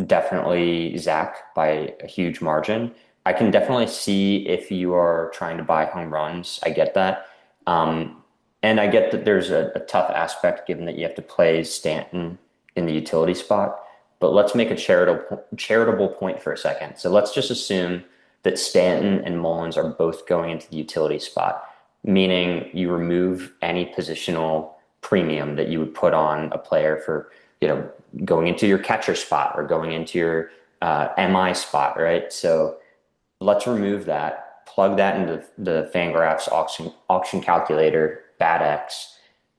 definitely Zach by a huge margin. I can definitely see if you are trying to buy home runs. I get that. And I get that there's a tough aspect given that you have to play Stanton in the utility spot. But let's make a charitable point for a second. So let's just assume that Stanton and Mullins are both going into the utility spot, meaning you remove any positional premium that you would put on a player for, going into your catcher spot or going into your MI spot, right? So let's remove that, plug that into the Fangraphs auction calculator, BATX.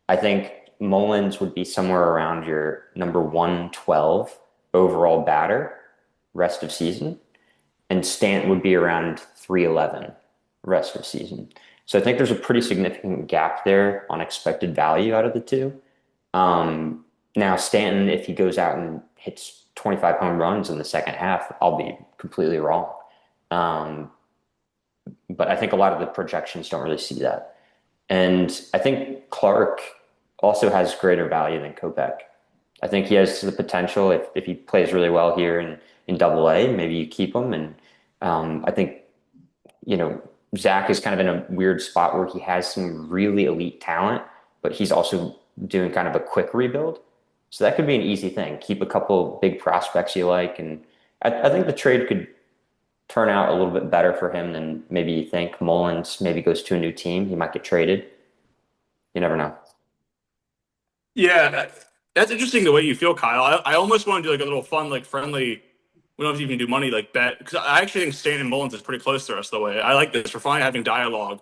I think Mullins would be somewhere around your number 112 overall batter rest of season, and Stanton would be around 311 rest of season. So I think there's a pretty significant gap there on expected value out of the two. Now Stanton, if he goes out and hits 25 home runs in the second half, I'll be completely wrong. But I think a lot of the projections don't really see that. And I think Clark also has greater value than Kopech. I think he has the potential if he plays really well here in Double A, maybe you keep him. And I think, Zach is kind of in a weird spot where he has some really elite talent, but he's also doing kind of a quick rebuild. So that could be an easy thing. Keep a couple big prospects you like. And I think the trade could turn out a little bit better for him than maybe you think. Mullins maybe goes to a new team. He might get traded. You never know. Yeah, that's interesting the way you feel, Kyle. I almost want to do like a little fun, like friendly. We don't have to even do money like bet, because I actually think Stanton and Mullins is pretty close to us the way. I like this. We're finally having dialogue.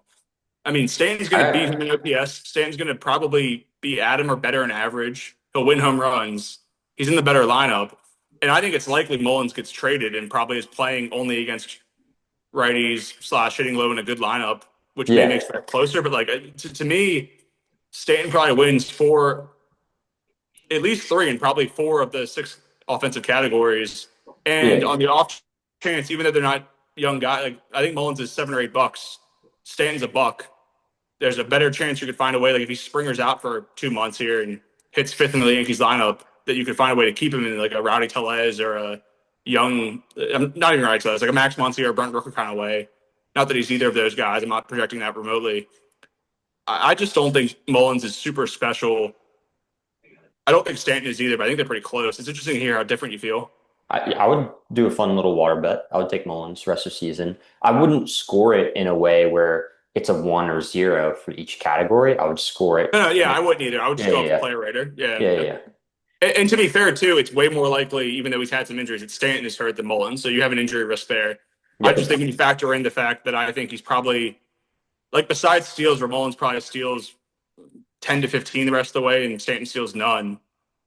I mean, Stanton's going to beat him in OPS. Stanton's going to probably be at him or better in average. He'll win home runs. He's in the better lineup. And I think it's likely Mullins gets traded and probably is playing only against righties / hitting low in a good lineup, which may make it closer. But like to me, Stanton probably wins at least 3 and probably 4 of the 6 offensive categories. And on the off chance, even though they're not young guy. Like I think Mullins is $7 or $8. Stanton's a buck. There's a better chance you could find a way. Like if he Springer's out for 2 months here and hits fifth in the Yankees lineup, that you could find a way to keep him in like a Rowdy Tellez or a young, not even Rowdy Tellez, like a Max Muncy or a Brent Rooker kind of way. Not that he's either of those guys. I'm not projecting that remotely. I just don't think Mullins is super special. I don't think Stanton is either, but I think they're pretty close. It's interesting to hear how different you feel. I would do a fun little water bet. I would take Mullins rest of season. I wouldn't score it in a way where it's a 1 or 0 for each category. I would score it. No, I wouldn't either. I would just go off the player rater. Yeah. And to be fair, too, it's way more likely, even though he's had some injuries, that Stanton is hurt than Mullins. So you have an injury risk there. I just think when you factor in the fact that I think he's probably, like, besides steals, where Mullins probably steals 10 to 15 the rest of the way and Stanton steals none,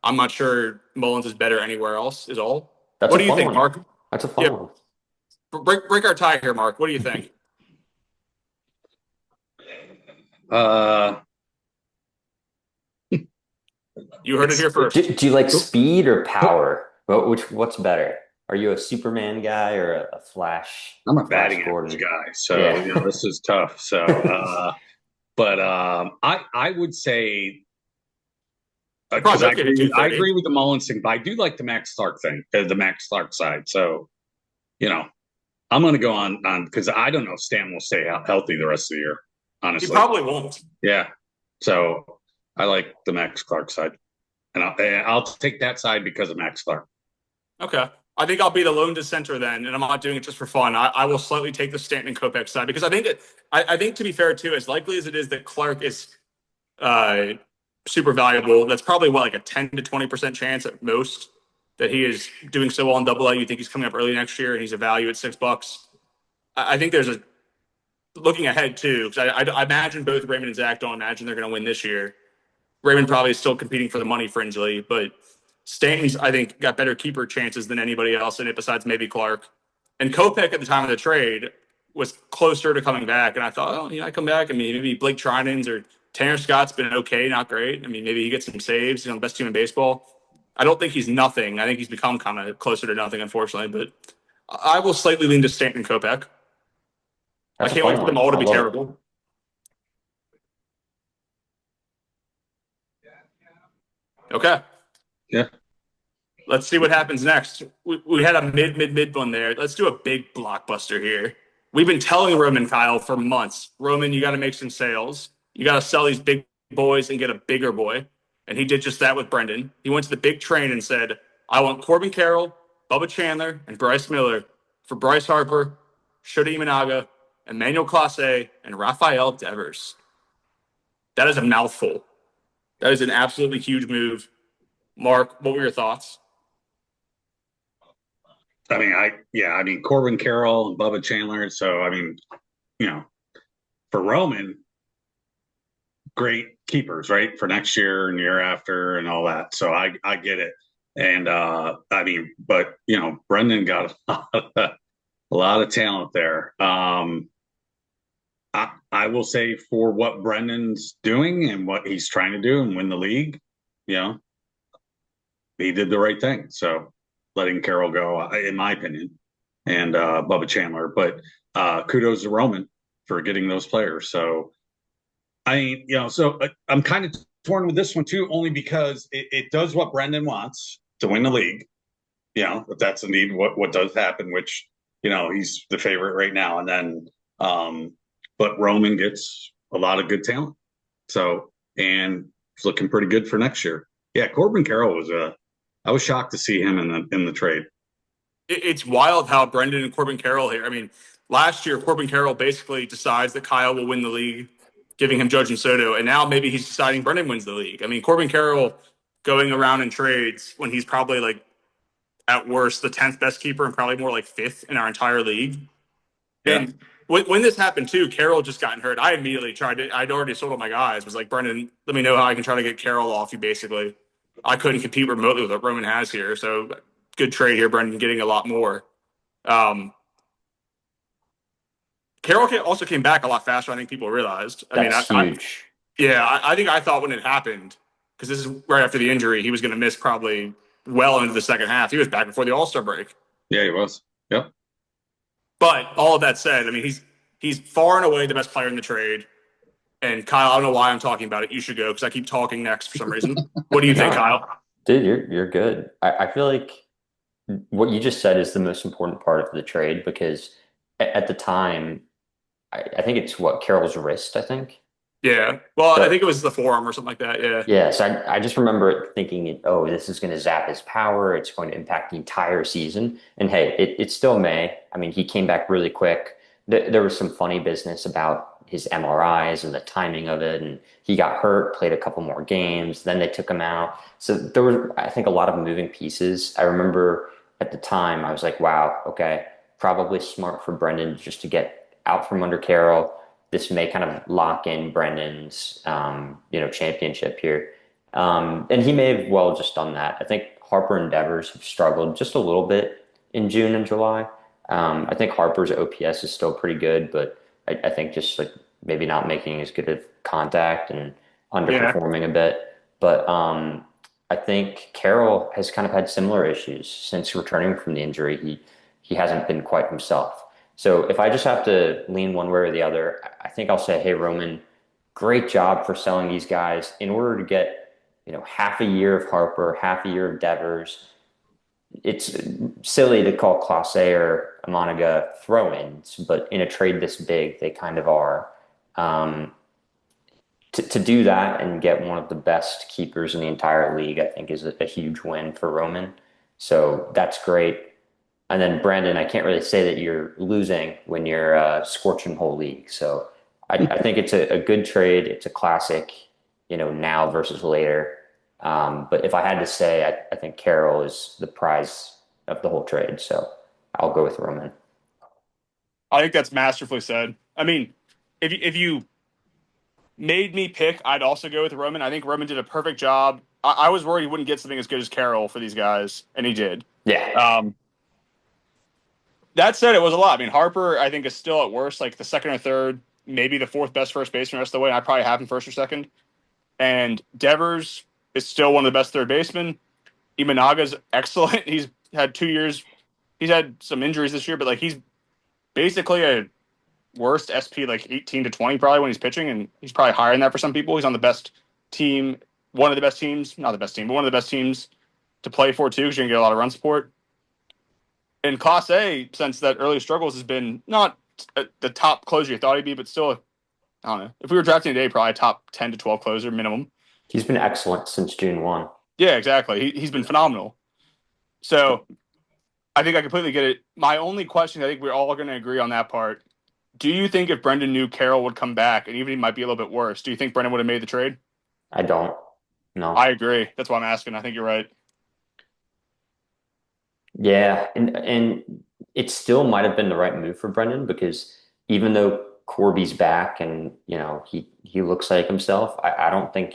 I'm not sure Mullins is better anywhere else, is all. What do you think, Mark? That's a fun one. Break our tie here, Mark. What do you think? You heard it here first. Do you like speed or power? What's better? Are you a Superman guy or a Flash? I'm a batting average guy, so this is tough. So, but I would say because I agree with the Mullins thing, but I do like the Max Clark thing, the Max Clark side. So, I'm going to go on because I don't know if Stan will stay healthy the rest of the year. Honestly, he probably won't. Yeah, so I like the Max Clark side, and I'll take that side because of Max Clark. Okay. I think I'll be the lone dissenter then, and I'm not doing it just for fun. I will slightly take the Stanton and Kopech side because I think to be fair too, as likely as it is that Clark is super valuable, that's probably like a 10 to 20% chance at most that he is doing so well in Double-A. You think he's coming up early next year and he's a value at $6. I think there's a looking ahead too, because I imagine both Raymond and Zach don't imagine they're going to win this year. Raymond probably is still competing for the money fringely, but Stanton's, I think, got better keeper chances than anybody else in it besides maybe Clark. And Kopech at the time of the trade was closer to coming back. And I thought, I come back. I mean, maybe Blake Trinan's or Tanner Scott's been okay, not great. I mean, maybe he gets some saves, the best team in baseball. I don't think he's nothing. I think he's become kind of closer to nothing, unfortunately. But I will slightly lean to Stanton and Kopech. I can't wait for them all to be terrible. Okay. Yeah. Let's see what happens next. We had a mid one there. Let's do a big blockbuster here. We've been telling Roman, Kyle, for months, Roman, you got to make some sales. You got to sell these big boys and get a bigger boy. And he did just that with Brendan. He went to the big train and said, I want Corbin Carroll, Bubba Chandler, and Bryce Miller for Bryce Harper, Shota Imanaga, Emmanuel Clase, and Rafael Devers. That is a mouthful. That is an absolutely huge move. Mark, what were your thoughts? I mean, Corbin Carroll and Bubba Chandler. So, I mean, for Roman, great keepers, right? For next year and year after and all that. So I get it. And but Brendan got a lot of talent there. I will say for what Brendan's doing and what he's trying to do and win the league, he did the right thing. So letting Carroll go, in my opinion, and Bubba Chandler. But kudos to Roman for getting those players. So, I'm kind of torn with this one too, only because it does what Brendan wants to win the league. If that's indeed what does happen, which, he's the favorite right now. And then, but Roman gets a lot of good talent. So, and it's looking pretty good for next year. Yeah, Corbin Carroll I was shocked to see him in the trade. It's wild how Brendan and Corbin Carroll here. I mean, last year, Corbin Carroll basically decides that Kyle will win the league, giving him Judge and Soto. And now maybe he's deciding Brendan wins the league. I mean, Corbin Carroll going around in trades when he's probably like at worst the 10th best keeper and probably more like 5th in our entire league. Yeah. And when this happened too, Carroll just gotten hurt. I immediately I'd already sold all my guys. Was like, Brendan, let me know how I can try to get Carroll off you, basically. I couldn't compete remotely with what Roman has here. So good trade here, Brendan, getting a lot more. Carroll also came back a lot faster than I think people realized. That's huge. I think I thought when it happened, because this is right after the injury, he was going to miss probably well into the second half. He was back before the All-Star break. Yeah, he was. Yep. But all of that said, I mean, he's far and away the best player in the trade. And Kyle, I don't know why I'm talking about it. You should go because I keep talking next for some reason. What do you think, No, Kyle? dude, you're good. I feel like what you just said is the most important part of the trade because at the time, I think it's what Carroll's wrist, I think. Yeah. Well, I So think it was the forearm or something like that. Yeah. yeah, so I just remember it thinking, oh, this is going to zap his power. It's going to impact the entire season. And hey, it still may. I mean, he came back really quick. There was some funny business about his MRIs and the timing of it. And he got hurt, played a couple more games. Then they took him out. So there were, I think, a lot of moving pieces. I remember at the time, I was like, wow, okay, probably smart for Brendan just to get out from under Carroll. This may kind of lock in Brendan's, championship here. And he may have well just done that. I think Harper and Devers have struggled just a little bit in June and July. I think Harper's OPS is still pretty good, but I think just like maybe not making as good of contact and underperforming a bit. But I think Carroll has kind of had similar issues since returning from the injury. He hasn't been quite himself. So if I just have to lean one way or the other, I think I'll say, hey, Roman, great job for selling these guys in order to get, half a year of Harper, half a year of Devers. It's silly to call Clase or Amanaga throw-ins, but in a trade this big, they kind of are. Um, to do that and get one of the best keepers in the entire league, I think is a huge win for Roman. So that's great. And then Brandon, I can't really say that you're losing when you're scorching whole league. So I think it's a good trade. It's a classic, now versus later. But if I had to say, I think Carroll is the prize of the whole trade. So I'll go with Roman. I think that's masterfully said. I mean, if you made me pick, I'd also go with Roman. I think Roman did a perfect job. I was worried he wouldn't get something as good as Carroll for these guys, and he did. Yeah. That said, it was a lot. I mean, Harper, I think, is still at worst like the second or third, maybe the fourth best first baseman the rest of the way. I probably have him first or second. And Devers is still one of the best third basemen. Imanaga's excellent. He's had 2 years. He's had some injuries this year, but like he's basically a worst SP like 18 to 20 probably when he's pitching, and he's probably higher than that for some people. He's on the best team, one of the best teams, not the best team, but one of the best teams to play for too, because you're gonna get a lot of run support. And Class A, since that early struggles, has been not the top closer you thought he'd be, but still, I don't know. If we were drafting today, probably a top 10 to 12 closer minimum. He's been excellent since June 1. Yeah, exactly. He's been phenomenal. So I think I completely get it. My only question, I think we're all going to agree on that part. Do you think if Brendan knew Carroll would come back, and even he might be a little bit worse, do you think Brendan would have made the trade? I don't. No. I agree. That's why I'm asking. I think you're right. Yeah, and it still might have been the right move for Brendan because even though Corby's back and he looks like himself, I don't think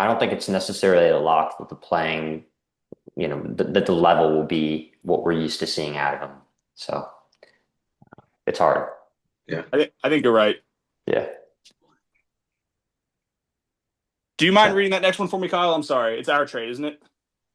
it's necessarily a lock that the playing, that the level will be what we're used to seeing out of him. So it's hard. Yeah. I think you're right. Yeah. Do you mind reading that next one for me, Kyle? I'm sorry. It's our trade, isn't it?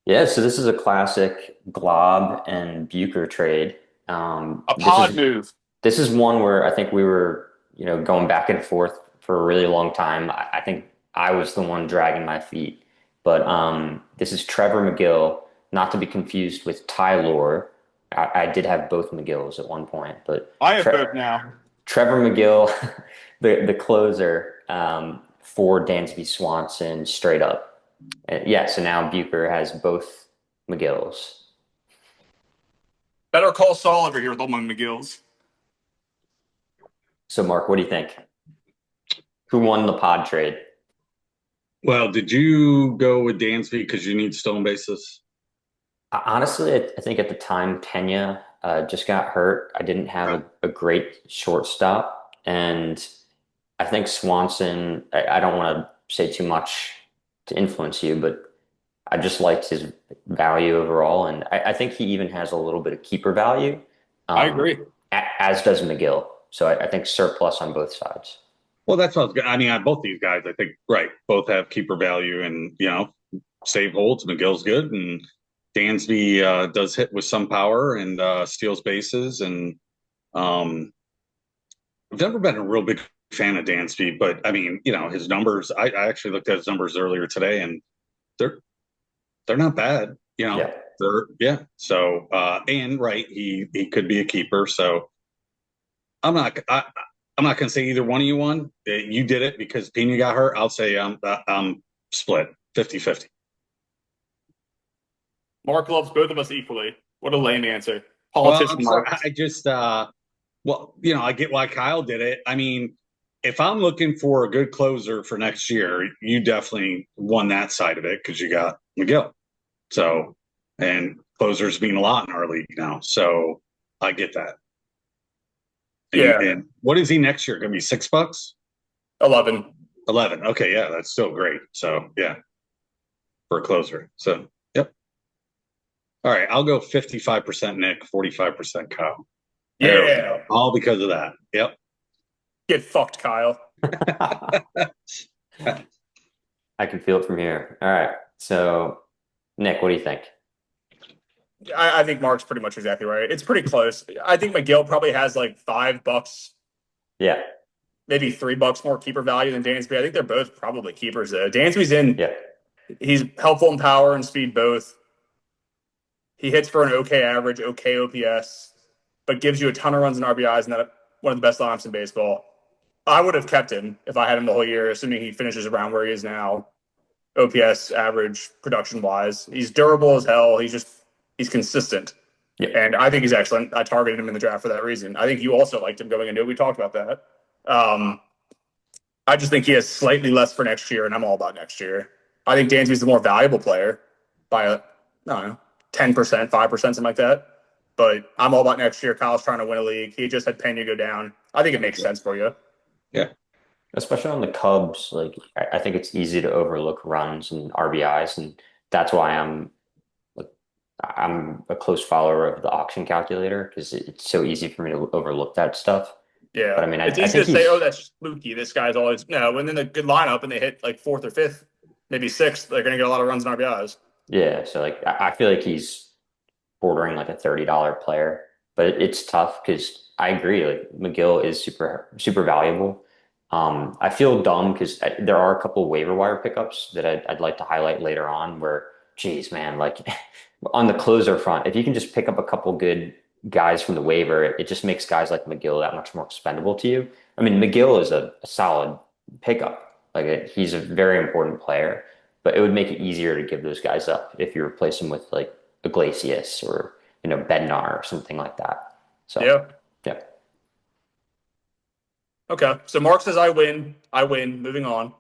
Yeah, so this is a classic Glob and Bucher trade. A pod move. This is one where I think we were, going back and forth for a really long time. I think I was the one dragging my feet. But this is Trevor McGill, not to be confused with Tylor. I did have both McGills at one point, but I have both now. Trevor McGill, the closer for Dansby Swanson, straight up. Yeah, so now Bucher has both McGills. Better call Saul over here with all my McGills. So, Mark, what do you think? Who won the pod trade? Well, did you go with Dansby because you need stone bases? Honestly, I think at the time Pena just got hurt. I didn't have a great shortstop, and I think Swanson. I don't want to say too much to influence you, but I just liked his value overall, and I think he even has a little bit of keeper value. I agree. as does McGill. So I think surplus on both sides. Well, that sounds good. I mean, both these guys, I think, right, both have keeper value and, save holds. McGill's good, and Dansby does hit with some power and steals bases. And I've never been a real big fan of Dansby, but I mean, his numbers. I actually looked at his numbers earlier today, and they're they're not bad. Yeah. They're yeah. So and right, he could be a keeper. So I'm not I'm not gonna say either one of you won. You did it because Pena got hurt. I'll say I'm split 50-50. Mark loves both of us equally. What a lame answer. Well, I'm Politician sorry. Mark. I just well, I get why Kyle did it. I mean, if I'm looking for a good closer for next year, you definitely won that side of it because you got McGill. So, and closers mean a lot in our league now. So I get that. Yeah. And what is he next year? Going to be $6? 11. 11. Okay. Yeah. That's still great. So, yeah, for a closer. So, yep. All right. I'll go 55% Nick, 45% Kyle. Yeah. All because of that. Yep. Get fucked, Kyle. I can feel it from here. All right. So, Nick, what do you think? I think Mark's pretty much exactly right. It's pretty close. I think McGill probably has like $5, Yeah. maybe $3 more keeper value than Dansby. I think they're both probably keepers though. Dansby's in. Yeah. He's helpful in power and speed both. He hits for an okay average, okay OPS, but gives you a ton of runs and RBIs, and one of the best lineups in baseball. I would have kept him if I had him the whole year, assuming he finishes around where he is now, OPS average, production wise. He's durable as hell. He's consistent. Yeah. And I think he's excellent. I targeted him in the draft for that reason. I think you also liked him going into it. We talked about that. I just think he has slightly less for next year, and I'm all about next year. I think Dansby's the more valuable player by I don't know, 10%, 5%, something like that. But I'm all about next year. Kyle's trying to win a league. He just had Pena go down. I think it makes sense for you. Yeah. Especially on the Cubs, like I think it's easy to overlook runs and RBIs, and that's why I'm a close follower of the auction calculator because it's so easy for me to overlook that stuff. Yeah. But I mean, it's I easy think to say, oh, that's just fluky. This guy's always, no, and then the good lineup and they hit like fourth or fifth, maybe sixth, they're going to get a lot of runs and RBIs. yeah. So like I feel like he's bordering like a $30 player, but it's tough because I agree. Like McGill is super valuable. I feel dumb because there are a couple waiver wire pickups that I'd like to highlight later on where, geez, man, like on the closer front, if you can just pick up a couple good guys from the waiver, it just makes guys like McGill that much more expendable to you. I mean, McGill is a solid pickup. Like he's a very important player, but it would make it easier to give those guys up if you replace them with like Iglesias or Bednar or something like that. So yeah. Okay. So Mark says I win. I win. Moving on.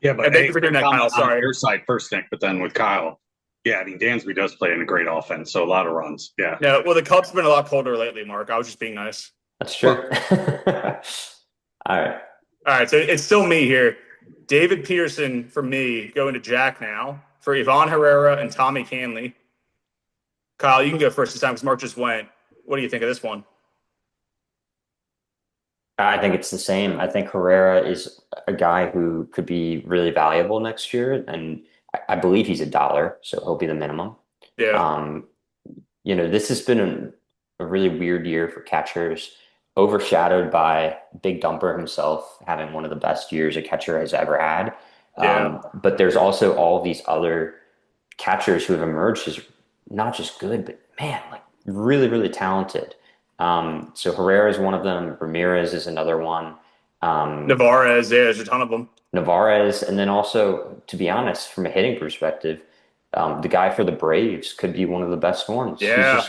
Yeah, but and thank you for doing that, Kyle. Sorry. On your side first, Nick, but then with Kyle, yeah, I mean Dansby does play in a great offense, so a lot of runs. Yeah. No, well, the Cubs have been a lot colder lately, Mark. I was just being nice. That's true. All right. All right. So it's still me here. David Peterson for me going to Jack now for Ivan Herrera and Tommy Canley. Kyle, you can go first this time because Mark just went. What do you think of this one? I think it's the same. I think Herrera is a guy who could be really valuable next year, and I believe he's $1, so he'll be the minimum. Yeah. This has been a really weird year for catchers, overshadowed by Big Dumper himself having one of the best years a catcher has ever had. Yeah. But there's also all these other catchers who have emerged as not just good, but man, like really, really talented. So Herrera is one of them. Ramirez is another one. Navarez, yeah, there's a ton of them. Navarez, and then also, to be honest, from a hitting perspective, the guy for the Braves could be one of the best ones. Yeah.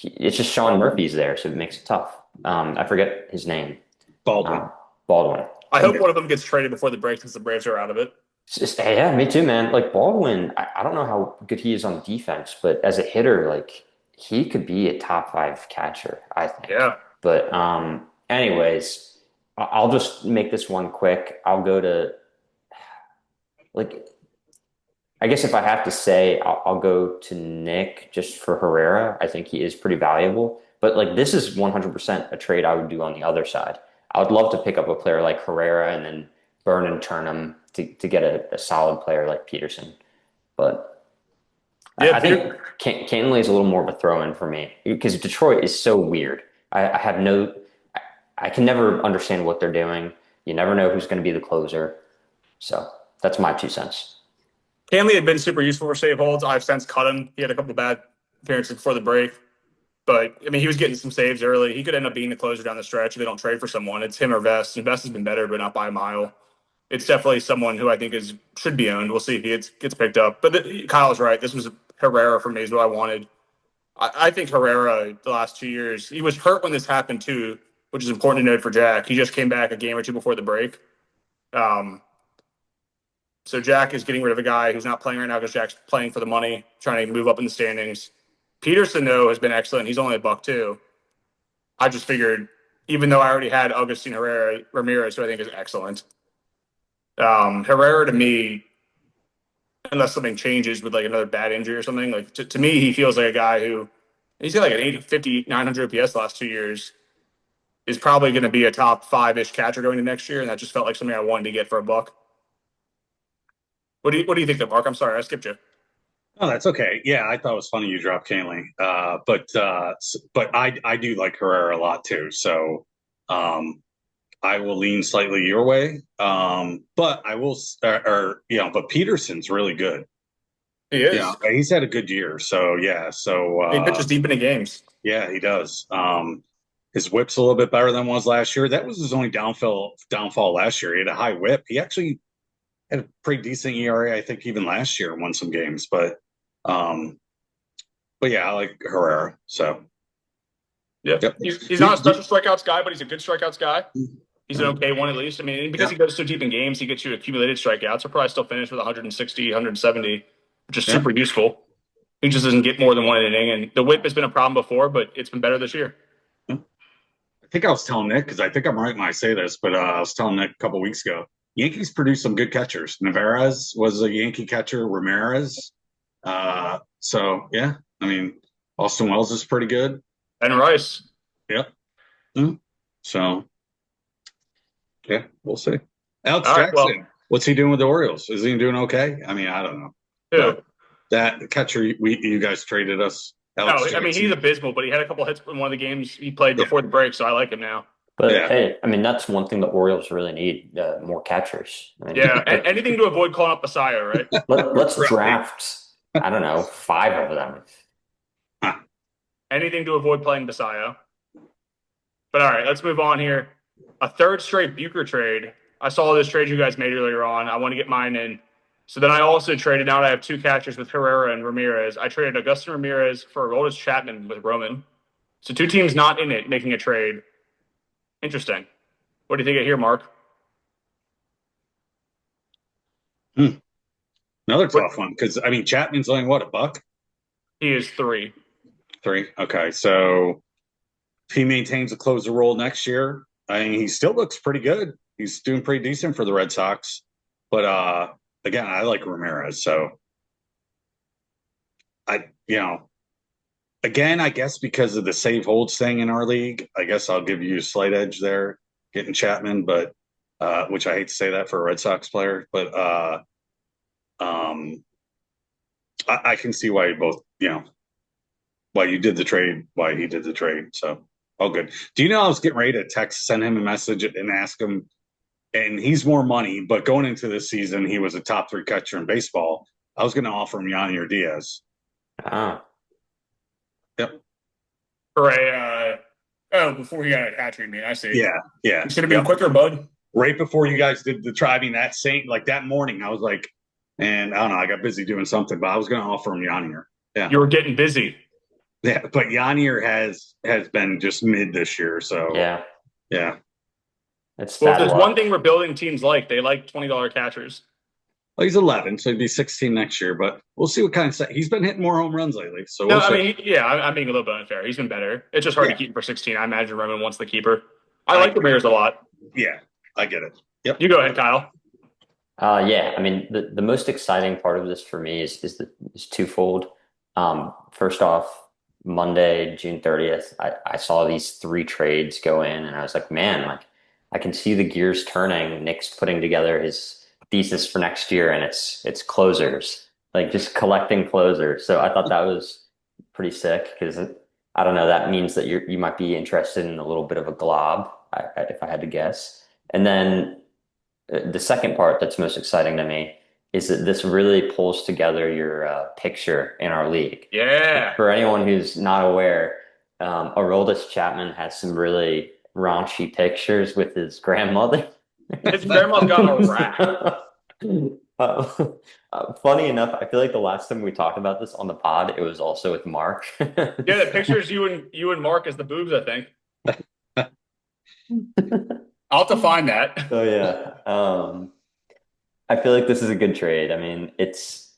It's just Sean Murphy's there, so it makes it tough. I forget his name. Baldwin. Baldwin. I hope one of them gets traded before the break since the Braves are out of it. Yeah, me too, man. Like Baldwin, I don't know how good he is on defense, but as a hitter, like he could be a top 5 catcher, I think. Yeah. But anyways, I'll just make this one quick. I'll go to I guess if I have to say, I'll go to Nick just for Herrera. I think he is pretty valuable. But this is 100% a trade I would do on the other side. I would love to pick up a player like Herrera and then burn and turn him to get a solid player like Peterson. But yeah, I think Cantley is a little more of a throw-in for me because Detroit is so weird. I have no, I can never understand what they're doing. You never know who's going to be the closer. So that's my 2 cents. Hanley had been super useful for save holds. I've since cut him. He had a couple bad appearances before the break. But, I mean, he was getting some saves early. He could end up being the closer down the stretch if they don't trade for someone. It's him or Vest. And Vest has been better, but not by a mile. It's definitely someone who I think should be owned. We'll see if he gets picked up. But Kyle's right. This was Herrera for me is what I wanted. I think Herrera the last 2 years, he was hurt when this happened too, which is important to note for Jack. He just came back a game or two before the break. So Jack is getting rid of a guy who's not playing right now because Jack's playing for the money, trying to move up in the standings. Peterson, though, has been excellent. He's only $1 too. I just figured, even though I already had Augustin Ramirez, who I think is excellent, Herrera to me, unless something changes with like another bad injury or something, like to me, he feels like a guy who he's got like an 850, 900 OPS the last 2 years, is probably going to be a top 5-ish catcher going to next year, and that just felt like something I wanted to get for $1. What do you think, Mark? I'm sorry, I skipped you. Oh, that's okay. Yeah, I thought it was funny you dropped Canley. But I do like Herrera a lot too. So I will lean slightly your way. But I will, but Peterson's really good. He is. Yeah, he's had a good year. So yeah, he pitches deep into games. Yeah, he does. His whip's a little bit better than was last year. That was his only downfall last year. He had a high whip. He actually had a pretty decent ERA, I think, even last year, won some games. But yeah, I like Herrera. So yeah, yep. He's not a special strikeouts guy, but he's a good strikeouts guy. He's an okay one at least. I mean, because he goes so deep in games, he gets you accumulated strikeouts. He'll probably still finish with 160, 170, which is super useful. He just doesn't get more than one inning, and the whip has been a problem before, but it's been better this year. I think I was telling Nick, because I think I'm right when I say this, but I was telling Nick a couple weeks ago, Yankees produced some good catchers. Navarez was a Yankee catcher. Ramirez. So, yeah, I mean, Austin Wells is pretty good. And Rice. Yep. So, yeah, we'll see. Alex Jackson, what's he doing with the Orioles? Is he doing okay? I mean, I don't know. Who? That catcher you guys traded us. Alex I mean, he's abysmal, but he had a couple hits in one of the games he played before the break, so I like him now. But hey, I mean, that's one thing the Orioles really need, more catchers. I mean, anything to avoid calling up Messiah, right? Let's draft, I don't know, 5 of them. Anything to avoid playing Messiah. But all right, let's move on here. A third straight Bucher trade. I saw this trade you guys made earlier on. I want to get mine in. So then I also traded. Now I have 2 catchers with Herrera and Ramirez. I traded Augustin Ramirez for Aroldis Chapman with Roman. So 2 teams not in it making a trade. Interesting. What do you think of here, Mark? Another tough one, because I mean Chapman's only what, $1? He is 3. 3. Okay, so if he maintains a closer role next year, I mean he still looks pretty good. He's doing pretty decent for the Red Sox. But again, I like Ramirez, so again, I guess because of the save holds thing in our league, I guess I'll give you a slight edge there, getting Chapman, but which I hate to say that for a Red Sox player, but I can see why you both, why you did the trade, why he did the trade. So all good. Do you know I was getting ready to send him a message and ask him, and he's more money, but going into this season, he was a top 3 catcher in baseball. I was going to offer him Yanni or Diaz. Yep. Before he got a hat trick, I see. Yeah. He's going to be quicker, bud. Right before you guys did the try, I mean, that morning, I was like, and I don't know, I got busy doing something, but I was going to offer him Yanier. Yeah. You were getting busy. Yeah, but Yanier has been just mid this year, so. Yeah. If there's one thing we're building teams like, they like $20 catchers. Well, he's 11, so he'd be 16 next year, but we'll see what kind of he's been hitting more home runs lately. So I'm being a little bit unfair. He's been better. It's just hard to keep him for 16. I imagine Roman wants the keeper. I like the Bears a lot. Yeah, I get it. Yep. You go ahead, Kyle. I mean, the most exciting part of this for me is twofold. First off, Monday, June 30th, I saw these 3 trades go in, and I was like, man, like I can see the gears turning. Nick's putting together his thesis for next year, and it's closers, like just collecting closers. So I thought that was pretty sick because I don't know. That means that you might be interested in a little bit of a glob, if I had to guess. And then the second part that's most exciting to me is that this really pulls together your picture in our league. Yeah. For anyone who's not aware, Aroldis Chapman has some really raunchy pictures with his grandmother. His grandma's got a rack. Funny enough, I feel like the last time we talked about this on the pod, it was also with Mark. Yeah, the pictures you and Mark as the boobs, I think. I'll have to find that. So yeah, I feel like this is a good trade. I mean, it's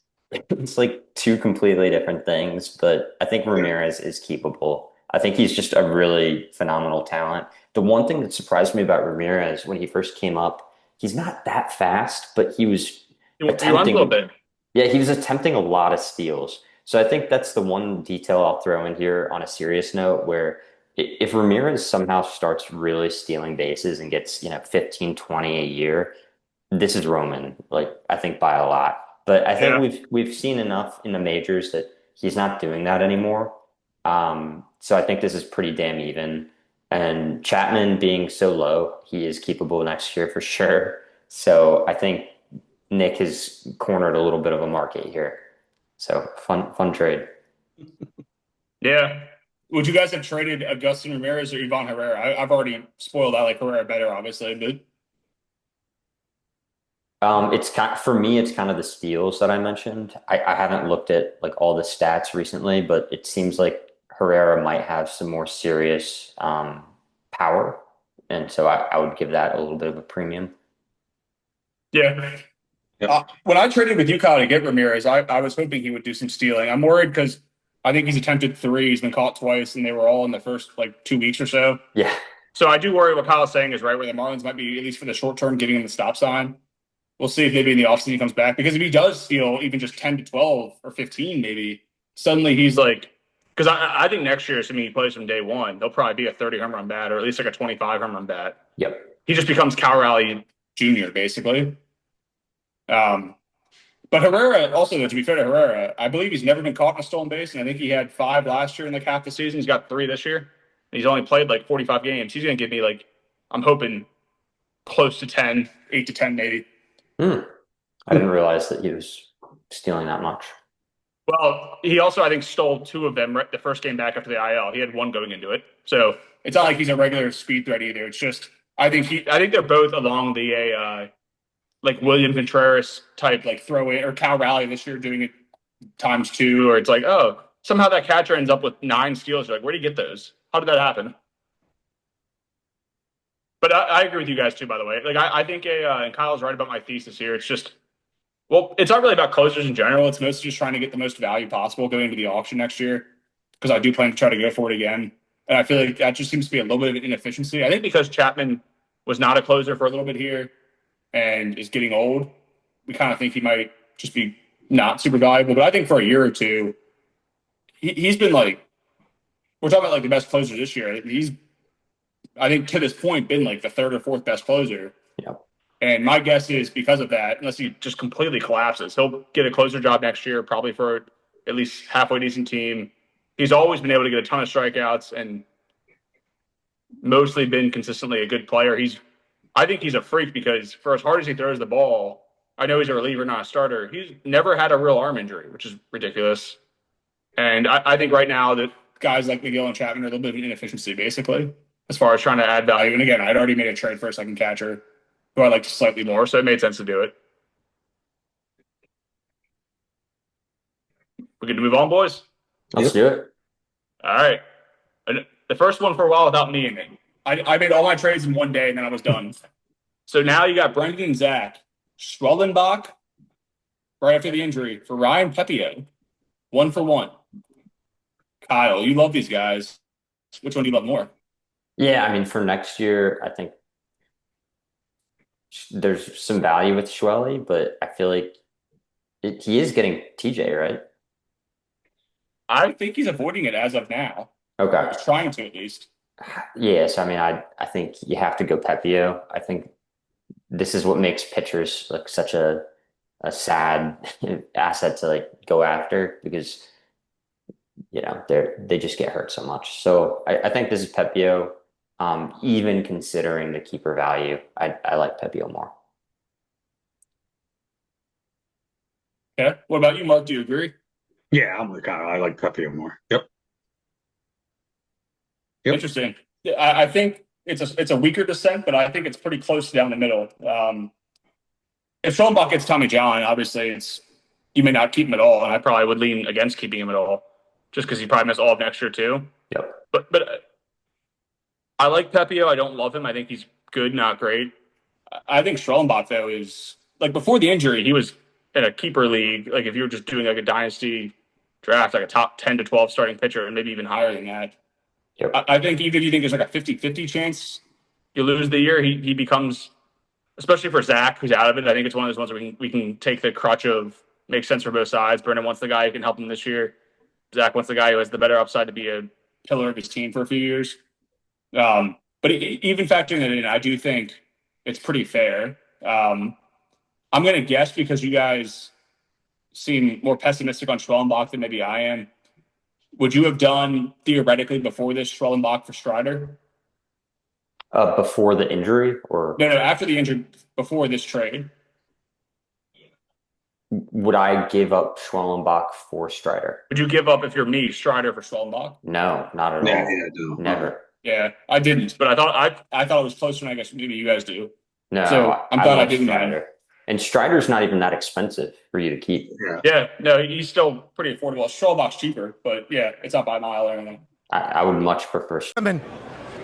like two completely different things, but I think Ramirez is keepable. I think he's just a really phenomenal talent. The one thing that surprised me about Ramirez when he first came up, he's not that fast, but he was He runs a little attempting, bit. yeah, he was attempting a lot of steals. So I think that's the one detail I'll throw in here on a serious note where if Ramirez somehow starts really stealing bases and gets, 15, 20 a year, this is Roman, like I think by a lot. But I think Yeah. we've seen enough in the majors that he's not doing that anymore. So I think this is pretty damn even. And Chapman being so low, he is keepable next year for sure. So I think Nick has cornered a little bit of a market here. So fun trade. Yeah. Would you guys have traded Augustin Ramirez or Ivan Herrera? I've already spoiled. I like Herrera better, obviously, but It's for me, it's kind of the steals that I mentioned. I haven't looked at like all the stats recently, but it seems like Herrera might have some more serious power, and so I would give that a little bit of a premium. yeah. Yep. When I traded with you, Kyle, to get Ramirez, I was hoping he would do some stealing. I'm worried because I think he's attempted three. He's been caught twice, and they were all in the first like 2 weeks or so. Yeah, So I do worry what Kyle's saying is right, where the Marlins might be, at least for the short term, giving him the stop sign. We'll see if maybe in the offseason he comes back. Because if he does steal even just 10 to 12 or 15, maybe, suddenly he's like, because I think next year, assuming he plays from day one, he'll probably be a 30 home run bat or at least like a 25 home run bat. yep. He just becomes Cal Raleigh Jr., basically. But Herrera, also, to be fair to Herrera, I believe he's never been caught in a stolen base, and I think he had 5 last year in like half the season. He's got 3 this year. And he's only played like 45 games. He's going to give me like, I'm hoping close to 10, 8 to 10 maybe. I didn't realize that he was stealing that much. Well, he also, I think, stole 2 of them the first game back after the IL. He had 1 going into it. So it's not like he's a regular speed threat either. It's just, I think they're both along the like William Contreras type, like throw in, or Cal Raleigh this year doing it ×2, or it's like, oh, somehow that catcher ends up with 9 steals. You're like, where do you get those? How did that happen? But I agree with you guys too, by the way. Like I think and Kyle's right about my thesis here. It's just, well, it's not really about closers in general. It's mostly just trying to get the most value possible going into the auction next year, because I do plan to try to go for it again. And I feel like that just seems to be a little bit of an inefficiency. I think because Chapman was not a closer for a little bit here and is getting old, we kind of think he might just be not super valuable. But I think for a year or two, he's been like, we're talking about like the best closer this year. He's, I think to this point, been like the 3rd or 4th best closer. Yep. And my guess is because of that, unless he just completely collapses, he'll get a closer job next year, probably for at least halfway decent team. He's always been able to get a ton of strikeouts and mostly been consistently a good player. I think he's a freak because for as hard as he throws the ball, I know he's a reliever, not a starter. He's never had a real arm injury, which is ridiculous. And I think right now that guys like McGill and Chapman are a little bit of an inefficiency, basically, as far as trying to add value. And again, I'd already made a trade for a second catcher who I liked slightly more, so it made sense to do it. We're good to move on, boys? Let's do it. All right. And the first one for a while without me in it. I made all my trades in one day, and then I was done. So now you got Brendan and Zach. Schwellenbach, right after the injury, for Ryan Pepio. 1 for 1. Kyle, you love these guys. Which one do you love more? Yeah, I mean, for next year, I think there's some value with Schwelly, but I feel like he is getting TJ, right? I think he's avoiding it as of now. Okay. He's trying to, at least. Yes, I mean, I think you have to go Pepio. I think this is what makes pitchers like such a sad asset to like go after, because they just get hurt so much. So I think this is Pepio. Even considering the keeper value, I like Pepio more. Okay. What about you, Mark? Do you agree? Yeah, I'm with Kyle. I like Pepio more. Yep. Yep. Interesting. Yeah, I think it's a weaker descent, but I think it's pretty close down the middle. If Schoenbach gets Tommy John, obviously you may not keep him at all, and I probably would lean against keeping him at all, just because he probably missed all of next year too. Yep. But I like Pepio. I don't love him. I think he's good, not great. I think Strellenbach, though, is like before the injury, he was in a keeper league. Like if you were just doing like a dynasty draft, like a top 10 to 12 starting pitcher, and maybe even higher than that. Yep. I think even if you think there's like a 50-50 chance you lose the year, he becomes, especially for Zach, who's out of it. I think it's one of those ones where we can take the crutch of makes sense for both sides. Brennan wants the guy who can help him this year. Zach wants the guy who has the better upside to be a pillar of his team for a few years. But even factoring that in, I do think it's pretty fair. I'm going to guess because you guys seem more pessimistic on Schwellenbach than maybe I am. Would you have done theoretically before this Schwellenbach for Strider? Before the injury, or No, after the injury, before this trade. would I give up Schwellenbach for Strider? Would you give up, if you're me, Strider for Schwellenbach? No, not at all. Yeah, no. Never. Yeah, I didn't, but I thought it was closer than I guess maybe you guys do. No, So I'm glad I love didn't. Strider. And Strider's not even that expensive for you to keep. Yeah, no, he's still pretty affordable. Schwellenbach's cheaper, but yeah, it's not by a mile or anything. I would much prefer.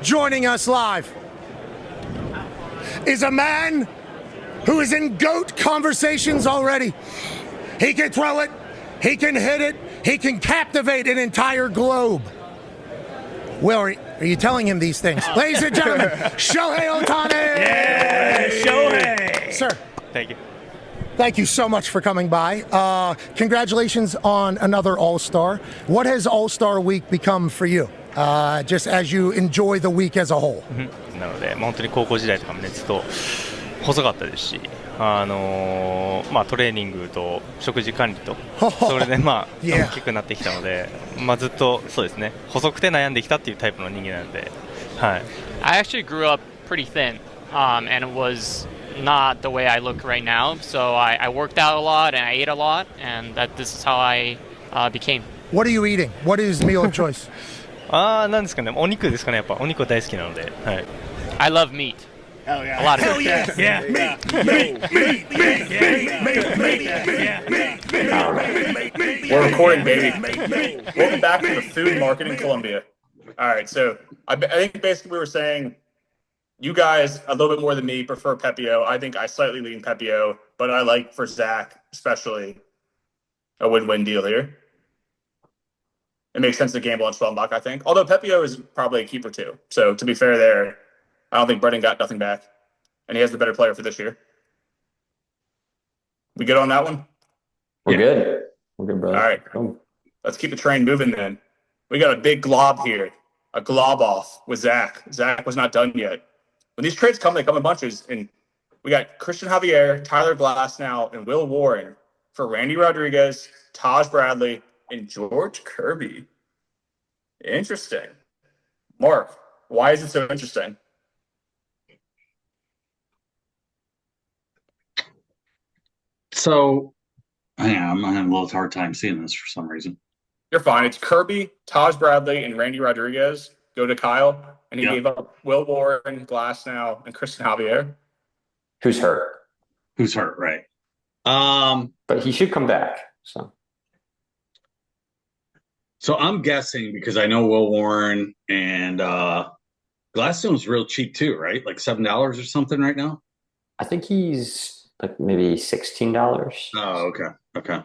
Joining us live is a man who is in GOAT conversations already. He can throw it, he can hit it, he can captivate an entire globe. Will, are you telling him these things? Ladies and gentlemen, Shohei Ohtani! Yeah, Shohei! Sir. Thank you. Thank you so much for coming by. Congratulations on another All-Star. What has All-Star Week become for you, just as you enjoy the week as a whole? なので、本当に高校時代とかもね、ずっと細かったですし、まあトレーニングと食事管理と、それで大きくなってきたので、ずっとそうですね、細くて悩んできたっていうタイプの人間なので、はい。I actually grew up pretty thin, and it was not the way I look right now. So I worked out a lot and I ate a lot, and this is how I became. What are you eating? What is meal of choice? なんですかね、お肉ですかね、やっぱお肉は大好きなので、はい。I love meat. Hell yeah. A lot of Hell meat. Yeah. We're recording, baby. Welcome back to the food market in Columbia. All right, so I think basically we were saying you guys a little bit more than me prefer Pepio. I think I slightly lean Pepio, but I like for Zach especially a win-win deal here. It makes sense to gamble on Schwellenbach, I think. Although Pepio is probably a keeper too. So to be fair there, I don't think Brendan got nothing back. And he has the better player for this year. We good on that one? We're good. We're good, brother. All right. Let's keep the train moving then. We got a big glob here. A glob off with Zach. Zach was not done yet. When these trades come, they come in bunches. And we got Christian Javier, Tyler Glasnow, and Will Warren for Randy Rodriguez, Taj Bradley, and George Kirby. Interesting. Mark, why is it so interesting? So, I'm having a little hard time seeing this for some reason. You're fine. It's Kirby, Taj Bradley, and Randy Rodriguez go to Kyle, and he gave up Will Warren, Glasnow, and Christian Javier. Who's hurt? Who's hurt, right? But he should come back. So I'm guessing because I know Will Warren and Gladstone's real cheap too, right? Like $7 or something right now. I think he's like maybe $16. Oh, okay.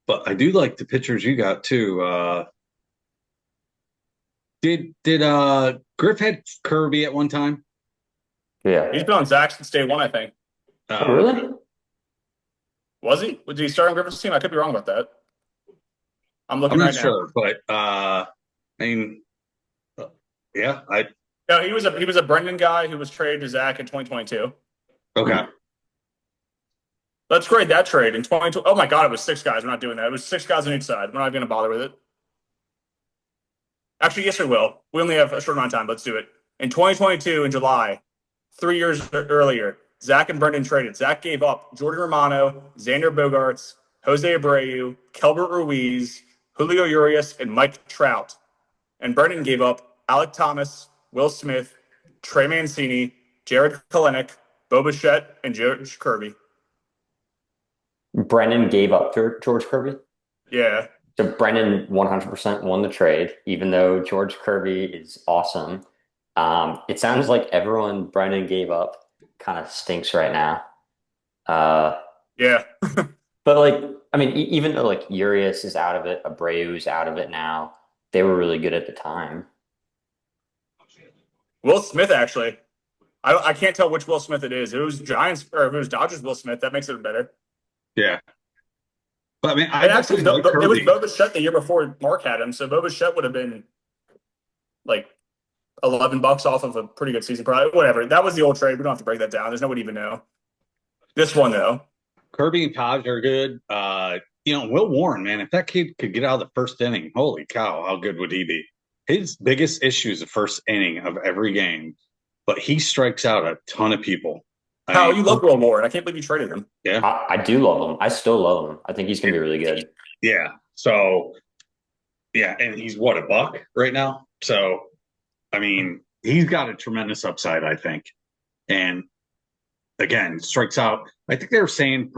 But I do like the pictures you got too. Did Griff had Kirby at one time? Yeah. He's been on Zach since day one, I think. Oh, really? Was he? Did he start on Griffith's team? I could be wrong about that. I'm looking I'm right not sure, but I mean, yeah, No, he was a Brendan guy who was traded to Zach in 2022. Okay. Let's grade that trade in 2020. Oh my God, it was 6 guys. We're not doing that. It was 6 guys on each side. We're not going to bother with it. Actually, yes, we will. We only have a short amount of time. Let's do it. In 2022, in July, 3 years earlier, Zach and Brendan traded. Zach gave up Jordan Romano, Xander Bogaerts, Jose Abreu, Kelbert Ruiz, Julio Urias, and Mike Trout. And Brendan gave up Alec Thomas, Will Smith, Trey Mancini, Jared Kelenic, Bo Bichette, and George Kirby. Brennan gave up to George Kirby. Yeah. So Brennan 100% won the trade, even though George Kirby is awesome. It sounds like everyone Brennan gave up kind of stinks right now. Yeah. But like, I mean, even though like Urias is out of it, Abreu is out of it now, they were really good at the time. Will Smith, actually. I can't tell which Will Smith it is. If it was Giants or if it was Dodgers Will Smith, that makes it better. Yeah. But I mean, and actually, it was Bo Bichette the year before Mark had him, so Bo Bichette would have been like $11 off of a pretty good season. Probably whatever. That was the old trade. We don't have to break that down. There's nobody even know. This one though, Kirby and Taj are good. Will Warren, man, if that kid could get out of the first inning, holy cow, how good would he be? His biggest issue is the first inning of every game, but he strikes out a ton of people. You love Will Warren. I can't believe you traded him. Yeah. I do love him. I still love him. I think he's going to be really good. Yeah. So, yeah. And he's what, $1 right now? So, I mean, he's got a tremendous upside, I think. And again, strikes out. I think they were saying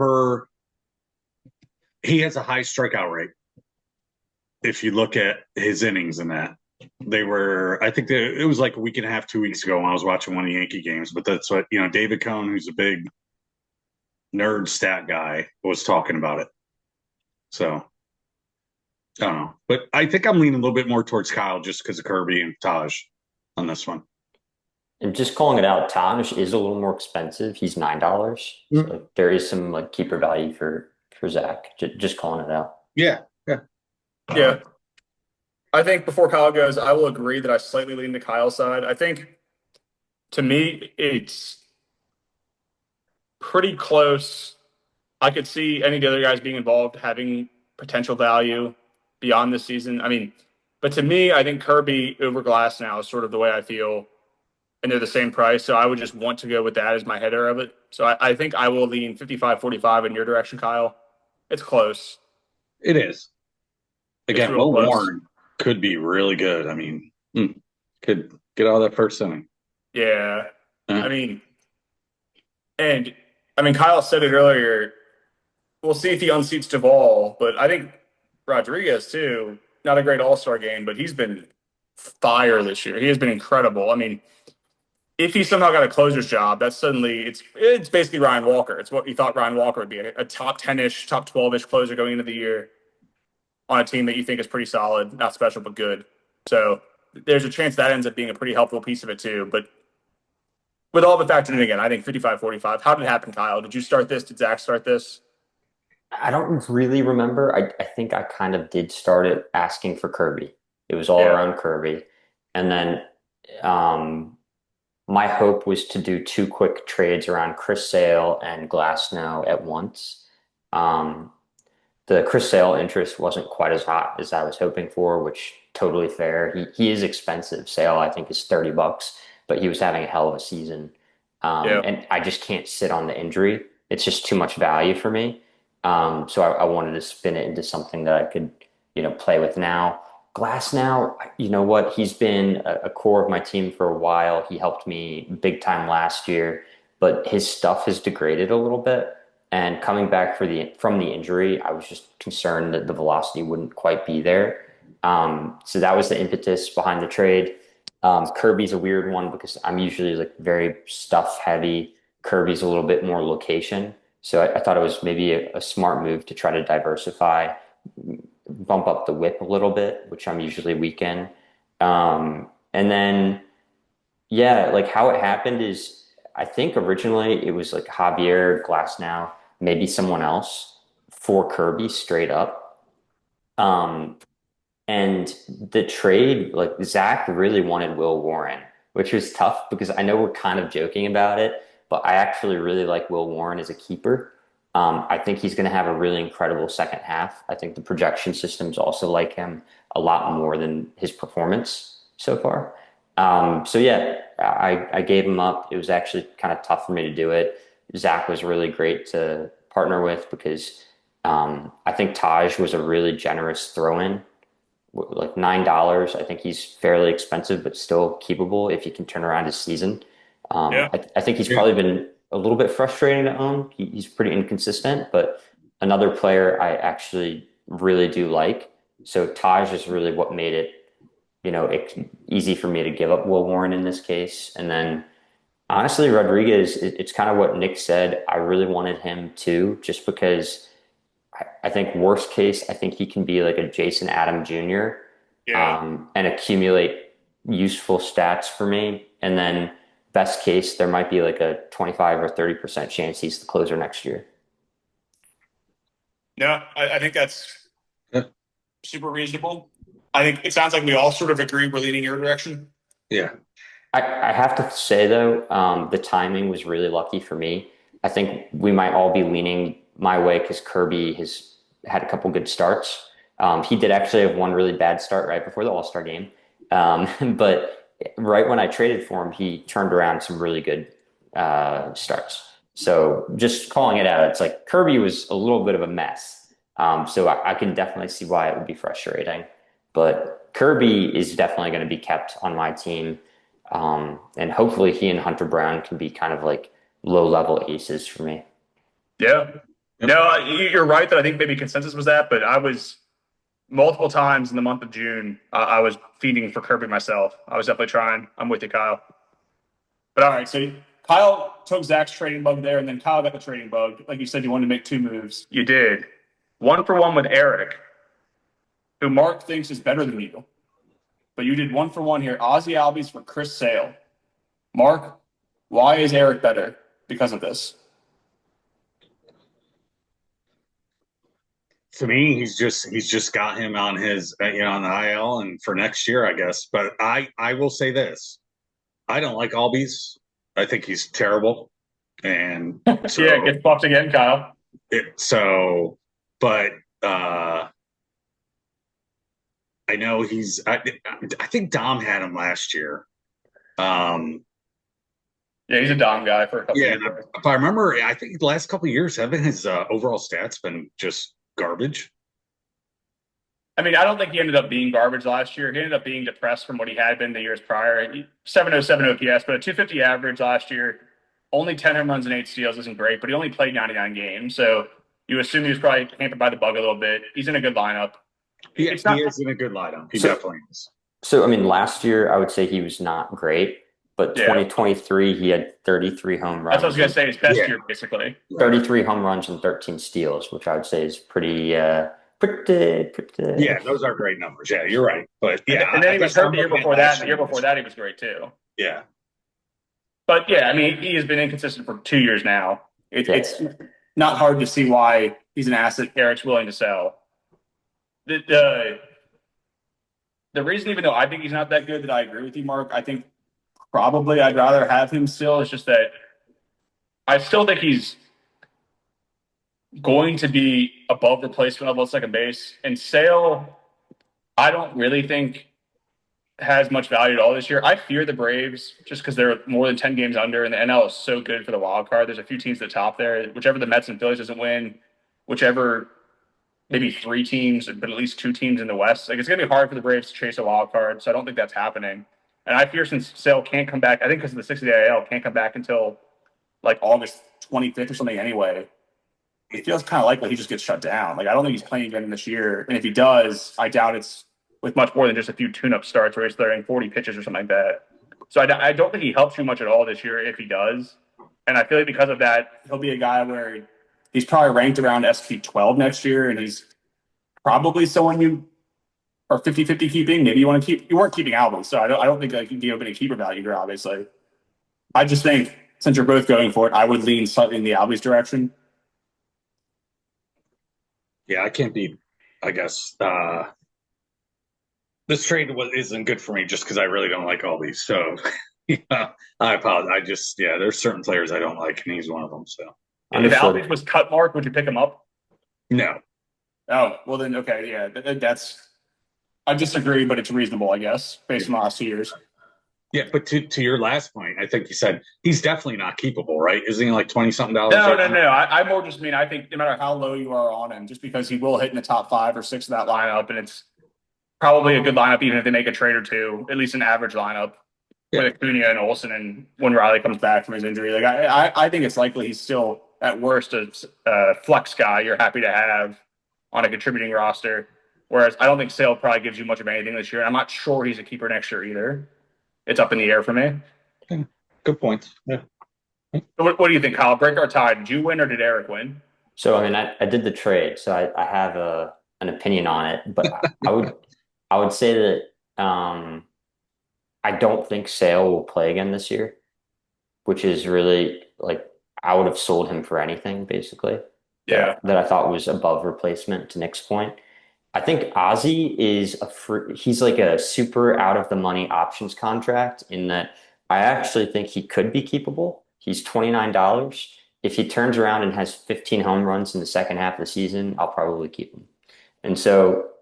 he has a high strikeout rate. If you look at his innings in that. I think it was like a week and a half, 2 weeks ago when I was watching one of the Yankee games, but that's what, David Cohn, who's a big nerd stat guy, was talking about it. So, I don't know. But I think I'm leaning a little bit more towards Kyle just because of Kirby and Taj on this one. And just calling it out, Taj is a little more expensive. He's $9. Mm-hmm. So there is some like keeper value for Zach. Just calling it out. Yeah. Yeah. I think before Kyle goes, I will agree that I slightly lean to Kyle's side. I think, to me, it's pretty close. I could see any of the other guys being involved having potential value beyond this season. I mean, but to me, I think Kirby over Glass now is sort of the way I feel, and they're the same price. So I would just want to go with that as my header of it. So I think I will lean 55-45 in your direction, Kyle. It's close. It is. Again, Will Warren could be really good. I mean, could get out of that first inning. Yeah. I mean, Kyle said it earlier. We'll see if he unseats Duvall, but I think Rodriguez too. Not a great All-Star game, but he's been fire this year. He has been incredible. I mean, if he somehow got a closer's job, that's suddenly it's basically Ryan Walker. It's what you thought Ryan Walker would be, a top 10-ish, top 12-ish closer going into the year on a team that you think is pretty solid, not special, but good. So there's a chance that ends up being a pretty helpful piece of it too. But with all the factored in again, I think 55-45. How did it happen, Kyle? Did you start this? Did Zach start this? I don't really remember. I think I kind of did start it asking for Kirby. It was all around Kirby. And then my hope was to do 2 quick trades around Chris Sale and Glasnow at once. The Chris Sale interest wasn't quite as hot as I was hoping for, which totally fair. He is expensive. Sale, I think, is $30, but he was having a hell of a season. And I just can't sit on the injury. It's just too much value for me. So I wanted to spin it into something that I could, play with now. Glasnow, you know what? He's been a core of my team for a while. He helped me big time last year, but his stuff has degraded a little bit. And coming back from the injury, I was just concerned that the velocity wouldn't quite be there. So that was the impetus behind the trade. Kirby's a weird one because I'm usually like very stuff heavy. Kirby's a little bit more location. So I thought it was maybe a smart move to try to diversify, bump up the whip a little bit, which I'm usually weak in. And then, like how it happened is I think originally it was like Javier Glasnow, maybe someone else for Kirby straight up. And the trade, like Zach really wanted Will Warren, which was tough because I know we're kind of joking about it, but I actually really like Will Warren as a keeper. I think he's going to have a really incredible second half. I think the projection systems also like him a lot more than his performance so far. So yeah, I gave him up. It was actually kind of tough for me to do it. Zach was really great to partner with because I think Taj was a really generous throw-in, like $9. I think he's fairly expensive, but still keepable if you can turn around his season. Yeah. I think he's probably been a little bit frustrating to own. He's pretty inconsistent, but another player I actually really do like. So Taj is really what made it, easy for me to give up Will Warren in this case. And then honestly, Rodriguez, it's kind of what Nick said. I really wanted him too, just because I think worst case, I think he can be like a Jason Adam Jr. And accumulate useful stats for me. And then best case, there might be like a 25 or 30% chance he's the closer next year. No, I think that's super reasonable. I think it sounds like we all sort of agree we're leaning your direction. Yeah. I have to say though, the timing was really lucky for me. I think we might all be leaning my way because Kirby has had a couple good starts. He did actually have one really bad start right before the All-Star game. But right when I traded for him, he turned around some really good starts. So just calling it out, it's like Kirby was a little bit of a mess. So I can definitely see why it would be frustrating. But Kirby is definitely going to be kept on my team. And hopefully he and Hunter Brown can be kind of like low-level aces for me. Yeah. No, you're right that I think maybe consensus was that, but I was multiple times in the month of June, I was feeding for Kirby myself. I was definitely trying. I'm with you, Kyle. But all right, so Kyle took Zach's trading bug there, and then Kyle got the trading bug. Like you said, you wanted to make two moves. You did. 1-for-1 with Eric, who Mark thinks is better than you. But you did 1-for-1 here. Ozzy Albies for Chris Sale. Mark, why is Eric better because of this? To me, he's just got him on his on the IL and for next year, I guess. But I will say this: I don't like Albies. I think he's terrible, and so, yeah, get fucked again, Kyle. But I know he's. I think Dom had him last year. Yeah, he's a Dom guy for a couple years. If I remember, I think the last couple of years, haven't his overall stats been just garbage? I mean, I don't think he ended up being garbage last year. He ended up being depressed from what he had been the years prior. 707 OPS, but a 250 average last year. Only 10 home runs and 8 steals isn't great, but he only played 99 games. So you assume he was probably hampered by the bug a little bit. He's in a good lineup. He is in a good lineup. He definitely is. So, I mean, last year, I would say he was not great. But 2023, he had 33 home runs. That's what I was going to say. His best year, basically. 33 home runs and 13 steals, which I would say is pretty. Yeah, those are great numbers. Yeah, you're right. But yeah, and then he was hurt the year before that. The year before that, he was great too. Yeah. But yeah, I mean, he has been inconsistent for 2 years now. It's not hard to see why he's an asset Eric's willing to sell. The reason, even though I think he's not that good, that I agree with you, Mark, I think probably I'd rather have him still. It's just that I still think he's going to be above replacement level at second base. And Sale, I don't really think has much value at all this year. I fear the Braves just because they're more than 10 games under, and the NL is so good for the wild card. There's a few teams at the top there. Whichever the Mets and Phillies doesn't win, whichever maybe 3 teams, but at least 2 teams in the West. Like, it's going to be hard for the Braves to chase a wild card, so I don't think that's happening. And I fear since Sale can't come back, I think because of the 60-day IL, can't come back until like August 25th or something anyway. It feels kind of likely he just gets shut down. Like, I don't think he's playing again this year. And if he does, I doubt it's with much more than just a few tune-up starts where he's throwing 40 pitches or something like that. So I don't think he helps you much at all this year if he does. And I feel like because of that, he'll be a guy where he's probably ranked around SP 12 next year, and he's probably someone you are 50-50 keeping. Maybe you want to keep. You weren't keeping Alvin, so I don't think like you give any keeper value here, obviously. I just think since you're both going for it, I would lean slightly in the Albies direction. Yeah, I can't be, I guess. This trade isn't good for me just because I really don't like Albies. So, yeah, I apologize. There's certain players I don't like, and he's one of them. So, If Understood. Alves was cut, Mark, would you pick him up? No. Oh, well then, okay, yeah, that's. I disagree, but it's reasonable, I guess, based on the last 2 years. Yeah, but to your last point, I think you said he's definitely not keepable, right? Isn't he like $20-something? No. I more just mean I think no matter how low you are on him, just because he will hit in the top 5 or 6 of that lineup, and it's probably a good lineup, even if they make a trade or two, at least an average lineup with Acuna and Olsen, and when Riley comes back from his injury. Like I think it's likely he's still at worst a flex guy you're happy to have on a contributing roster. Whereas I don't think Sale probably gives you much of anything this year. I'm not sure he's a keeper next year either. It's up in the air for me. Good point. Yeah. So what do you think, Kyle? Break our tie. Did you win or did Eric win? So, I mean, I did the trade, so I have an opinion on it, but I would say that I don't think Sale will play again this year, which is really like I would have sold him for anything basically. Yeah. That I thought was above replacement to Nick's point. I think Ozzy is he's like a super out of the money options contract in that I actually think he could be keepable. He's $29. If he turns around and has 15 home runs in the second half of the season, I'll probably keep him. And so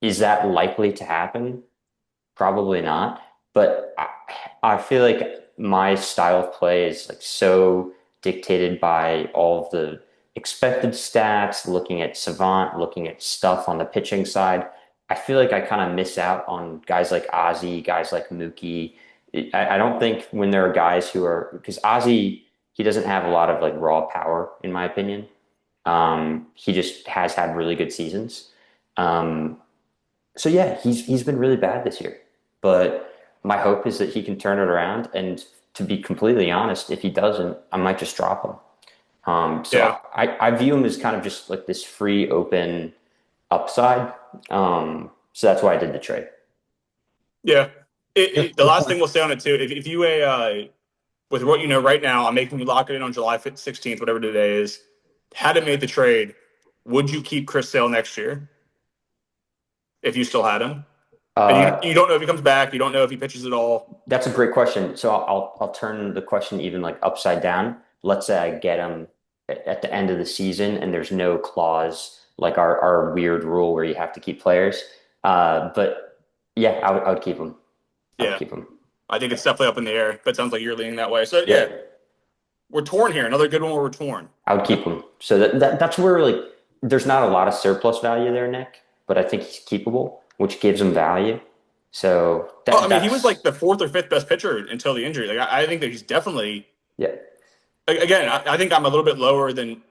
is that likely to happen? Probably not. But I feel like my style of play is like so dictated by all of the expected stats, looking at Savant, looking at stuff on the pitching side. I feel like I kind of miss out on guys like Ozzy, guys like Mookie. I don't think when there are guys who are, because Ozzy, he doesn't have a lot of like raw power, in my opinion. He just has had really good seasons. So yeah, he's been really bad this year. But my hope is that he can turn it around. And to be completely honest, if he doesn't, I might just drop him. I view him as kind of just like this free, open upside. So that's why I did the trade. Yeah. The last thing we'll say on it too, if you with what you know right now, I'm making you lock it in on July 16th, whatever today is. Had it made the trade, would you keep Chris Sale next year if you still had him? And you don't know if he comes back. You don't know if he pitches at all. That's a great question. So I'll turn the question even like upside down. Let's say I get him at the end of the season and there's no clause like our weird rule where you have to keep players. But yeah, I would keep him. Yeah. Keep him. I think it's definitely up in the air, but it sounds like you're leaning that way. So yeah, we're torn here. Another good one where we're torn. I would keep him. So that's where like there's not a lot of surplus value there, Nick, but I think he's keepable, which gives him value. So he was like the 4th or 5th best pitcher until the injury. Like I think that he's definitely Again, I think I'm a little bit lower than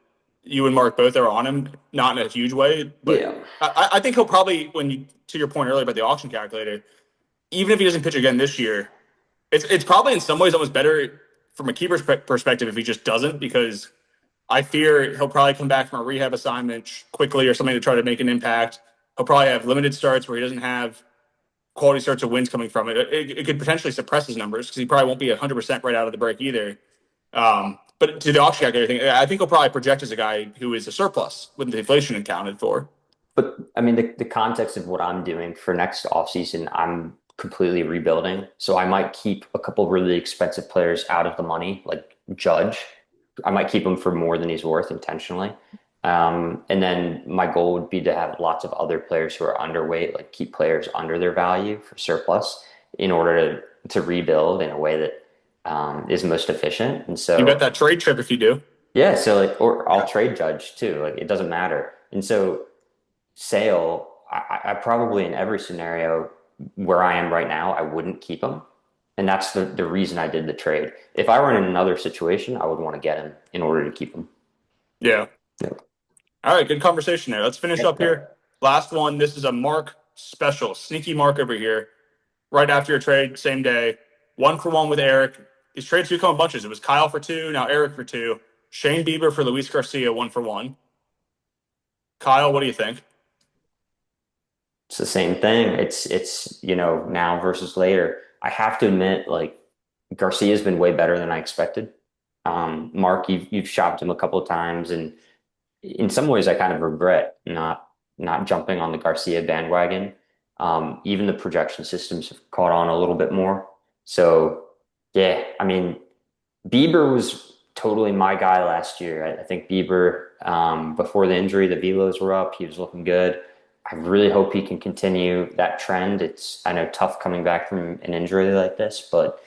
you and Mark both are on him, not in a huge way. But I think he'll probably, to your point earlier about the auction calculator, even if he doesn't pitch again this year, it's probably in some ways almost better from a keeper's perspective if he just doesn't, because I fear he'll probably come back from a rehab assignment quickly or something to try to make an impact. He'll probably have limited starts where he doesn't have quality starts or wins coming from it. It could potentially suppress his numbers because he probably won't be 100% right out of the break either. But to the auction calculator thing, I think he'll probably project as a guy who is a surplus with the inflation accounted for. But I mean, the context of what I'm doing for next offseason, I'm completely rebuilding. So I might keep a couple really expensive players out of the money, like Judge. I might keep him for more than he's worth intentionally. And then my goal would be to have lots of other players who are underweight, like keep players under their value for surplus in order to rebuild in a way that is most efficient. And so you bet that trade trip if you do. Yeah. So like, or I'll trade Judge too. Like it doesn't matter. And so Sale, I probably in every scenario where I am right now, I wouldn't keep him. And that's the reason I did the trade. If I were in another situation, I would want to get him in order to keep him. Yeah. All right. Good conversation there. Let's finish up here. Last one. This is a Mark special. Sneaky Mark over here. Right after your trade, same day. 1-for-1 with Eric. These trades do come in bunches. It was Kyle for 2, now Eric for 2. Shane Bieber for Luis Garcia, 1-for-1. Kyle, what do you think? It's the same thing. It's now versus later. I have to admit, like Garcia's been way better than I expected. Mark, you've shopped him a couple of times, and in some ways, I kind of regret not jumping on the Garcia bandwagon. Even the projection systems have caught on a little bit more. So yeah, I mean, Bieber was totally my guy last year. I think Bieber, before the injury, the velos were up. He was looking good. I really hope he can continue that trend. It's, I know, tough coming back from an injury like this, but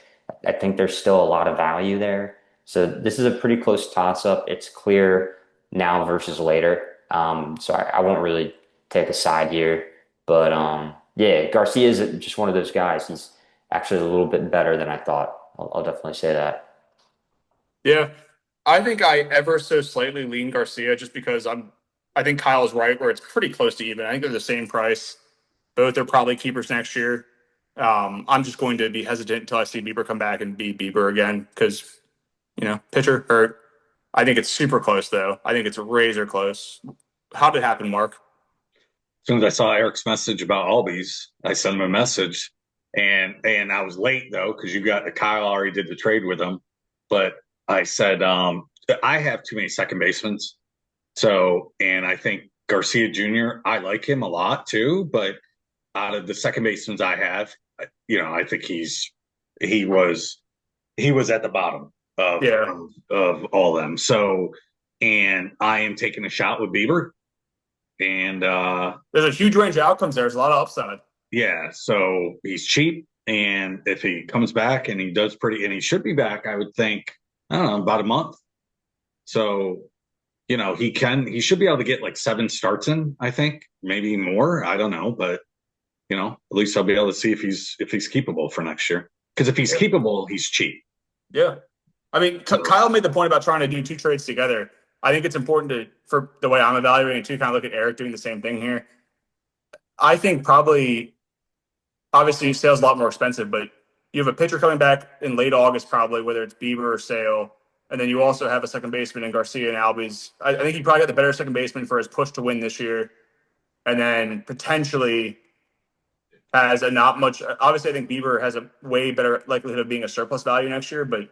I think there's still a lot of value there. So this is a pretty close toss-up. It's clear now versus later. So I won't really take a side here. But yeah, Garcia is just one of those guys. He's actually a little bit better than I thought. I'll definitely say that. Yeah. I think I ever so slightly lean Garcia just because I think Kyle's right where it's pretty close to even. I think they're the same price. Both are probably keepers next year. I'm just going to be hesitant until I see Bieber come back and beat Bieber again because, pitcher hurt. I think it's super close, though. I think it's razor close. How did it happen, Mark? As soon as I saw Eric's message about Albies, I sent him a message. And I was late, though, because Kyle already did the trade with him. But I said, I have too many second basemen. So, and I think Garcia Jr., I like him a lot, too. But out of the second basemen I have, I think he was at the bottom of all of them. So, and I am taking a shot with Bieber. And there's a huge range of outcomes there. There's a lot of upside. Yeah, so he's cheap, and if he comes back and he does and he should be back, I would think, I don't know, about a month. So, he should be able to get like 7 starts in, I think, maybe more. I don't know, but at least I'll be able to see if he's keepable for next year. Because if he's keepable, he's cheap. Yeah. I mean, Kyle made the point about trying to do 2 trades together. I think it's important for the way I'm evaluating to kind of look at Eric doing the same thing here. I think probably, obviously, Sale's a lot more expensive, but you have a pitcher coming back in late August, probably, whether it's Bieber or Sale. And then you also have a second baseman in Garcia and Albies. I think he probably got the better second baseman for his push to win this year. And then potentially has a not much. Obviously, I think Bieber has a way better likelihood of being a surplus value next year. But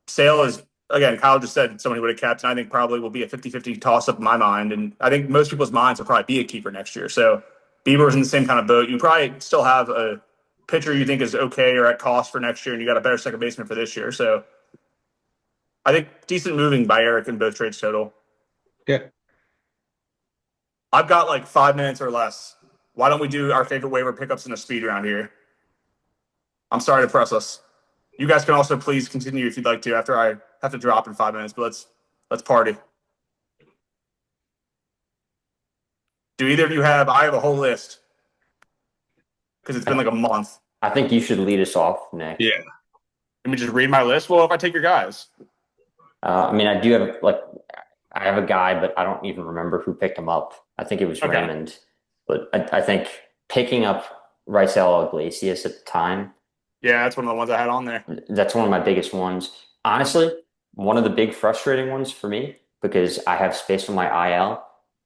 Sale is, again, Kyle just said someone who would have kept, and I think probably will be a 50-50 toss-up in my mind. And I think most people's minds will probably be a keeper next year. So Bieber's in the same kind of boat. You probably still have a pitcher you think is okay or at cost for next year, and you got a better second baseman for this year. So I think decent moving by Eric in both trades total. Yeah. I've got like 5 minutes or less. Why don't we do our favorite waiver pickups in a speed round here? I'm sorry to press us. You guys can also please continue if you'd like to after I have to drop in 5 minutes, but let's party. Do either of you have? I have a whole list because it's been like a month. I think you should lead us off, Nick. Yeah. Let me just read my list. Well, if I take your guys. I mean, I do have I have a guy, but I don't even remember who picked him up. I think it was Raymond. But I think picking up Raisel Iglesias at the time. Yeah, that's one of the ones I had on there. That's one of my biggest ones. Honestly, one of the big frustrating ones for me because I have space on my IL.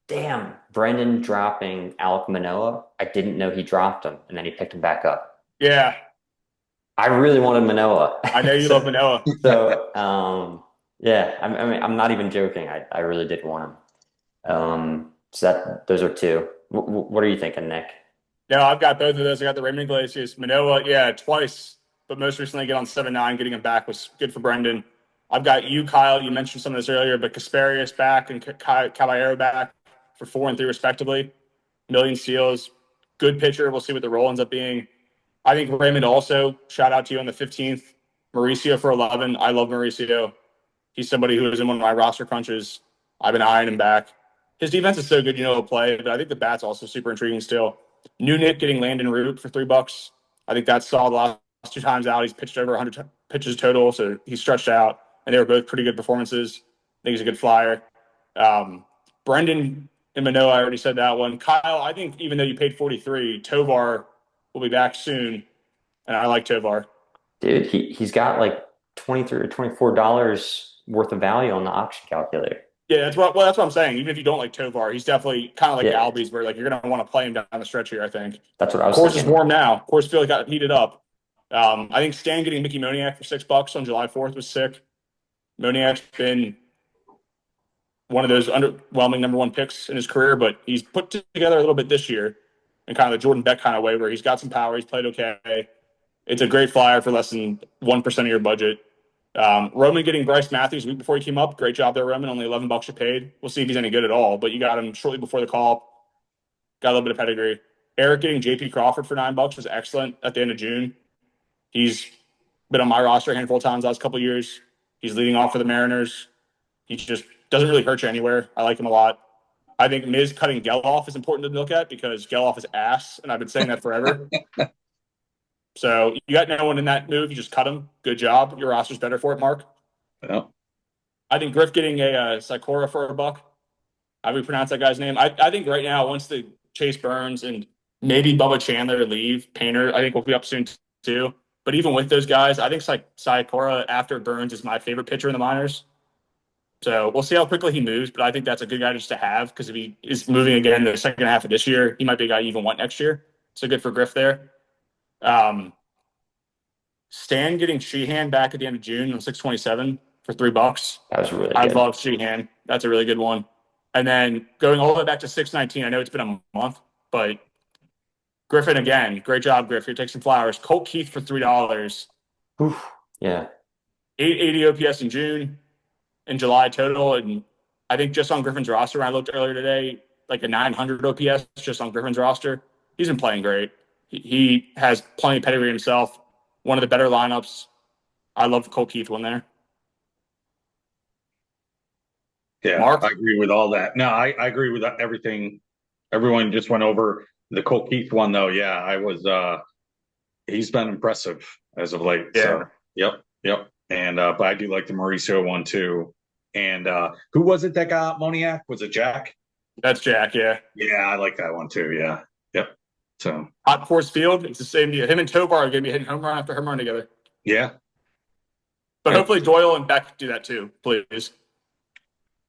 Damn, Brendan dropping Alek Manoah. I didn't know he dropped him, and then he picked him back up. Yeah. I really wanted Manoah. I know you love Manoah. So, yeah, I mean, I'm not even joking. I really did want him. So those are 2. What are you thinking, Nick? No, I've got both of those. I got the Raymond Iglesias, Manoah, twice, but most recently get on 7-9. Getting him back was good for Brendan. I've got you, Kyle. You mentioned some of this earlier, but Kasparius back and Caballero back for 4 and 3 respectively. Million steals. Good pitcher. We'll see what the role ends up being. I think Raymond also, shout out to you on the 15th. Mauricio for 11. I love Mauricio. He's somebody who is in one of my roster crunches. I've been eyeing him back. His defense is so good, he'll play, but I think the bat's also super intriguing still. New Nick getting Landon Root for $3. I think that's solid. The last 2 times out, he's pitched over 100 pitches total, so he's stretched out, and they were both pretty good performances. I think he's a good flyer. Brendan and Manoah, I already said that one. Kyle, I think even though you paid 43, Tovar will be back soon, and I like Tovar. Dude, he's got like $23 or $24 worth of value on the option calculator. Yeah, that's what I'm saying. Even if you don't like Tovar, he's definitely kind of like Albies, where you're going to want to play him down the stretch here. I think. That's what I was. Course thinking. Is warm now. Course feels got heated up. I think Stan getting Mickey Moniak for $6 on July 4th was sick. Moniak's been one of those underwhelming number 1 picks in his career, but he's put together a little bit this year in kind of the Jordan Beck kind of way, where he's got some power. He's played okay. It's a great flyer for less than 1% of your budget. Roman getting Bryce Matthews week before he came up. Great job there, Roman. Only $11 you paid. We'll see if he's any good at all, but you got him shortly before the call. Got a little bit of pedigree. Eric getting JP Crawford for $9 was excellent at the end of June. He's been on my roster a handful of times the last couple of years. He's leading off for the Mariners. He just doesn't really hurt you anywhere. I like him a lot. I think Miz cutting Geloff is important to look at because Geloff is ass, and I've been saying that forever. So you got no one in that move. You just cut him. Good job. Your roster's better for it, Mark. Yeah. I think Griff getting a Sikora for $1. How do we pronounce that guy's name? I think right now, once the Chase Burns and maybe Bubba Chandler leave, Painter, I think we'll be up soon too. But even with those guys, I think Sikora after Burns is my favorite pitcher in the minors. So we'll see how quickly he moves, but I think that's a good guy just to have because if he is moving again in the second half of this year, he might be a guy you even want next year. So good for Griff there. Stan getting Sheehan back at the end of June on 627 for $3. That was really good. I love Sheehan. That's a really good one. And then going all the way back to 619, I know it's been a month, but Griffin again. Great job, Griff. Here, take some flowers. Colt Keith for $3. Oof. Yeah. 880 OPS in June. In July total, and I think just on Griffin's roster, when I looked earlier today, like a 900 OPS just on Griffin's roster. He's been playing great. He has plenty of pedigree himself. One of the better lineups. I love the Colt Keith one there. Yeah, Mark? I agree with all that. No, I agree with everything. Everyone just went over the Colt Keith one, though. Yeah, I was. He's been impressive as of late. Yeah. So, yep. And but I do like the Mauricio one too. And who was it that got Moniak? Was it Jack? That's Jack, yeah. Yeah, I like that one too. Yeah. Yep. So Hot Force Field, it's the same deal. Him and Tobar are going to be hitting home run after home run together. yeah. But hopefully Doyle and Beck do that too, please.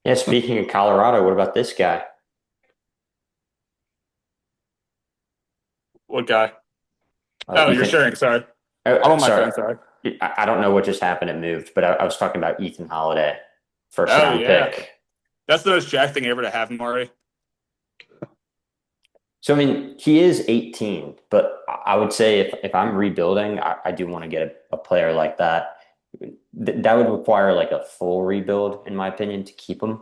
Yeah, speaking of Colorado, what about this guy? What guy? You're sharing. Sorry. I'm on my phone. Sorry. I don't know what just happened. It moved, but I was talking about Ethan Holiday, first round pick. That's the most Jack thing ever to have him already. So, I mean, he is 18, but I would say if I'm rebuilding, I do want to get a player like that. That would require like a full rebuild, in my opinion, to keep him.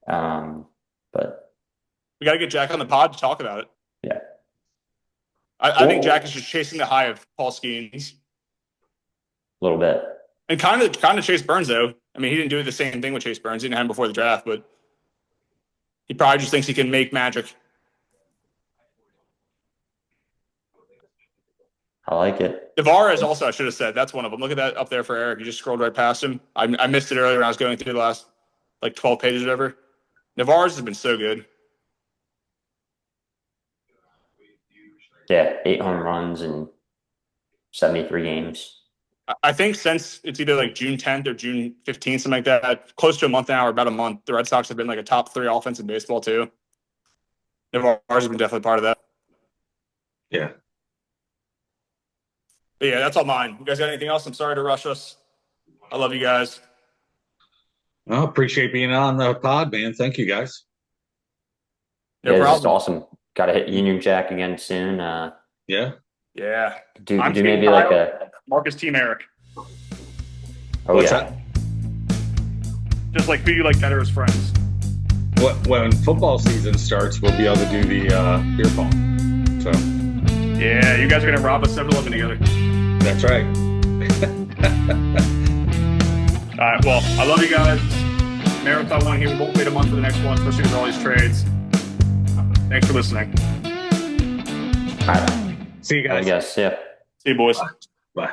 But we got to get Jack on the pod to talk about it. Yeah. I think Jack is just chasing the high of Paul Skeens. A little bit. And kind of Chase Burns, though. I mean, he didn't do the same thing with Chase Burns. He didn't have him before the draft, but he probably just thinks he can make magic. I like it. Navarez also, I should have said. That's one of them. Look at that up there for Eric. You just scrolled right past him. I missed it earlier when I was going through the last, 12 pages or whatever. Navarez has been so good. Yeah, 8 home runs in 73 games. I think since it's either June 10th or June 15th, something like that, close to a month now or about a month, the Red Sox have been a top 3 offense in baseball too. Navarez has been definitely part of that. Yeah. But yeah, that's all mine. You guys got anything else? I'm sorry to rush us. I love you guys. Well, appreciate being on the pod, man. Thank you, guys. No It's problem. awesome. Got to hit Union Jack again soon. Yeah. Yeah. Do I'm maybe Kyle. like a Marcus Team Eric. Oh, What's yeah. that? Just who you like better as friends. When football season starts, we'll be able to do the beer pong. So Yeah, you guys are going to rob a 7-Eleven together. that's right. All right, well, I love you guys. Marathon one here. We won't wait a month for the next one, especially with all these trades. Thanks for listening. All right. See you I guys. guess, yeah. See you, boys. Bye.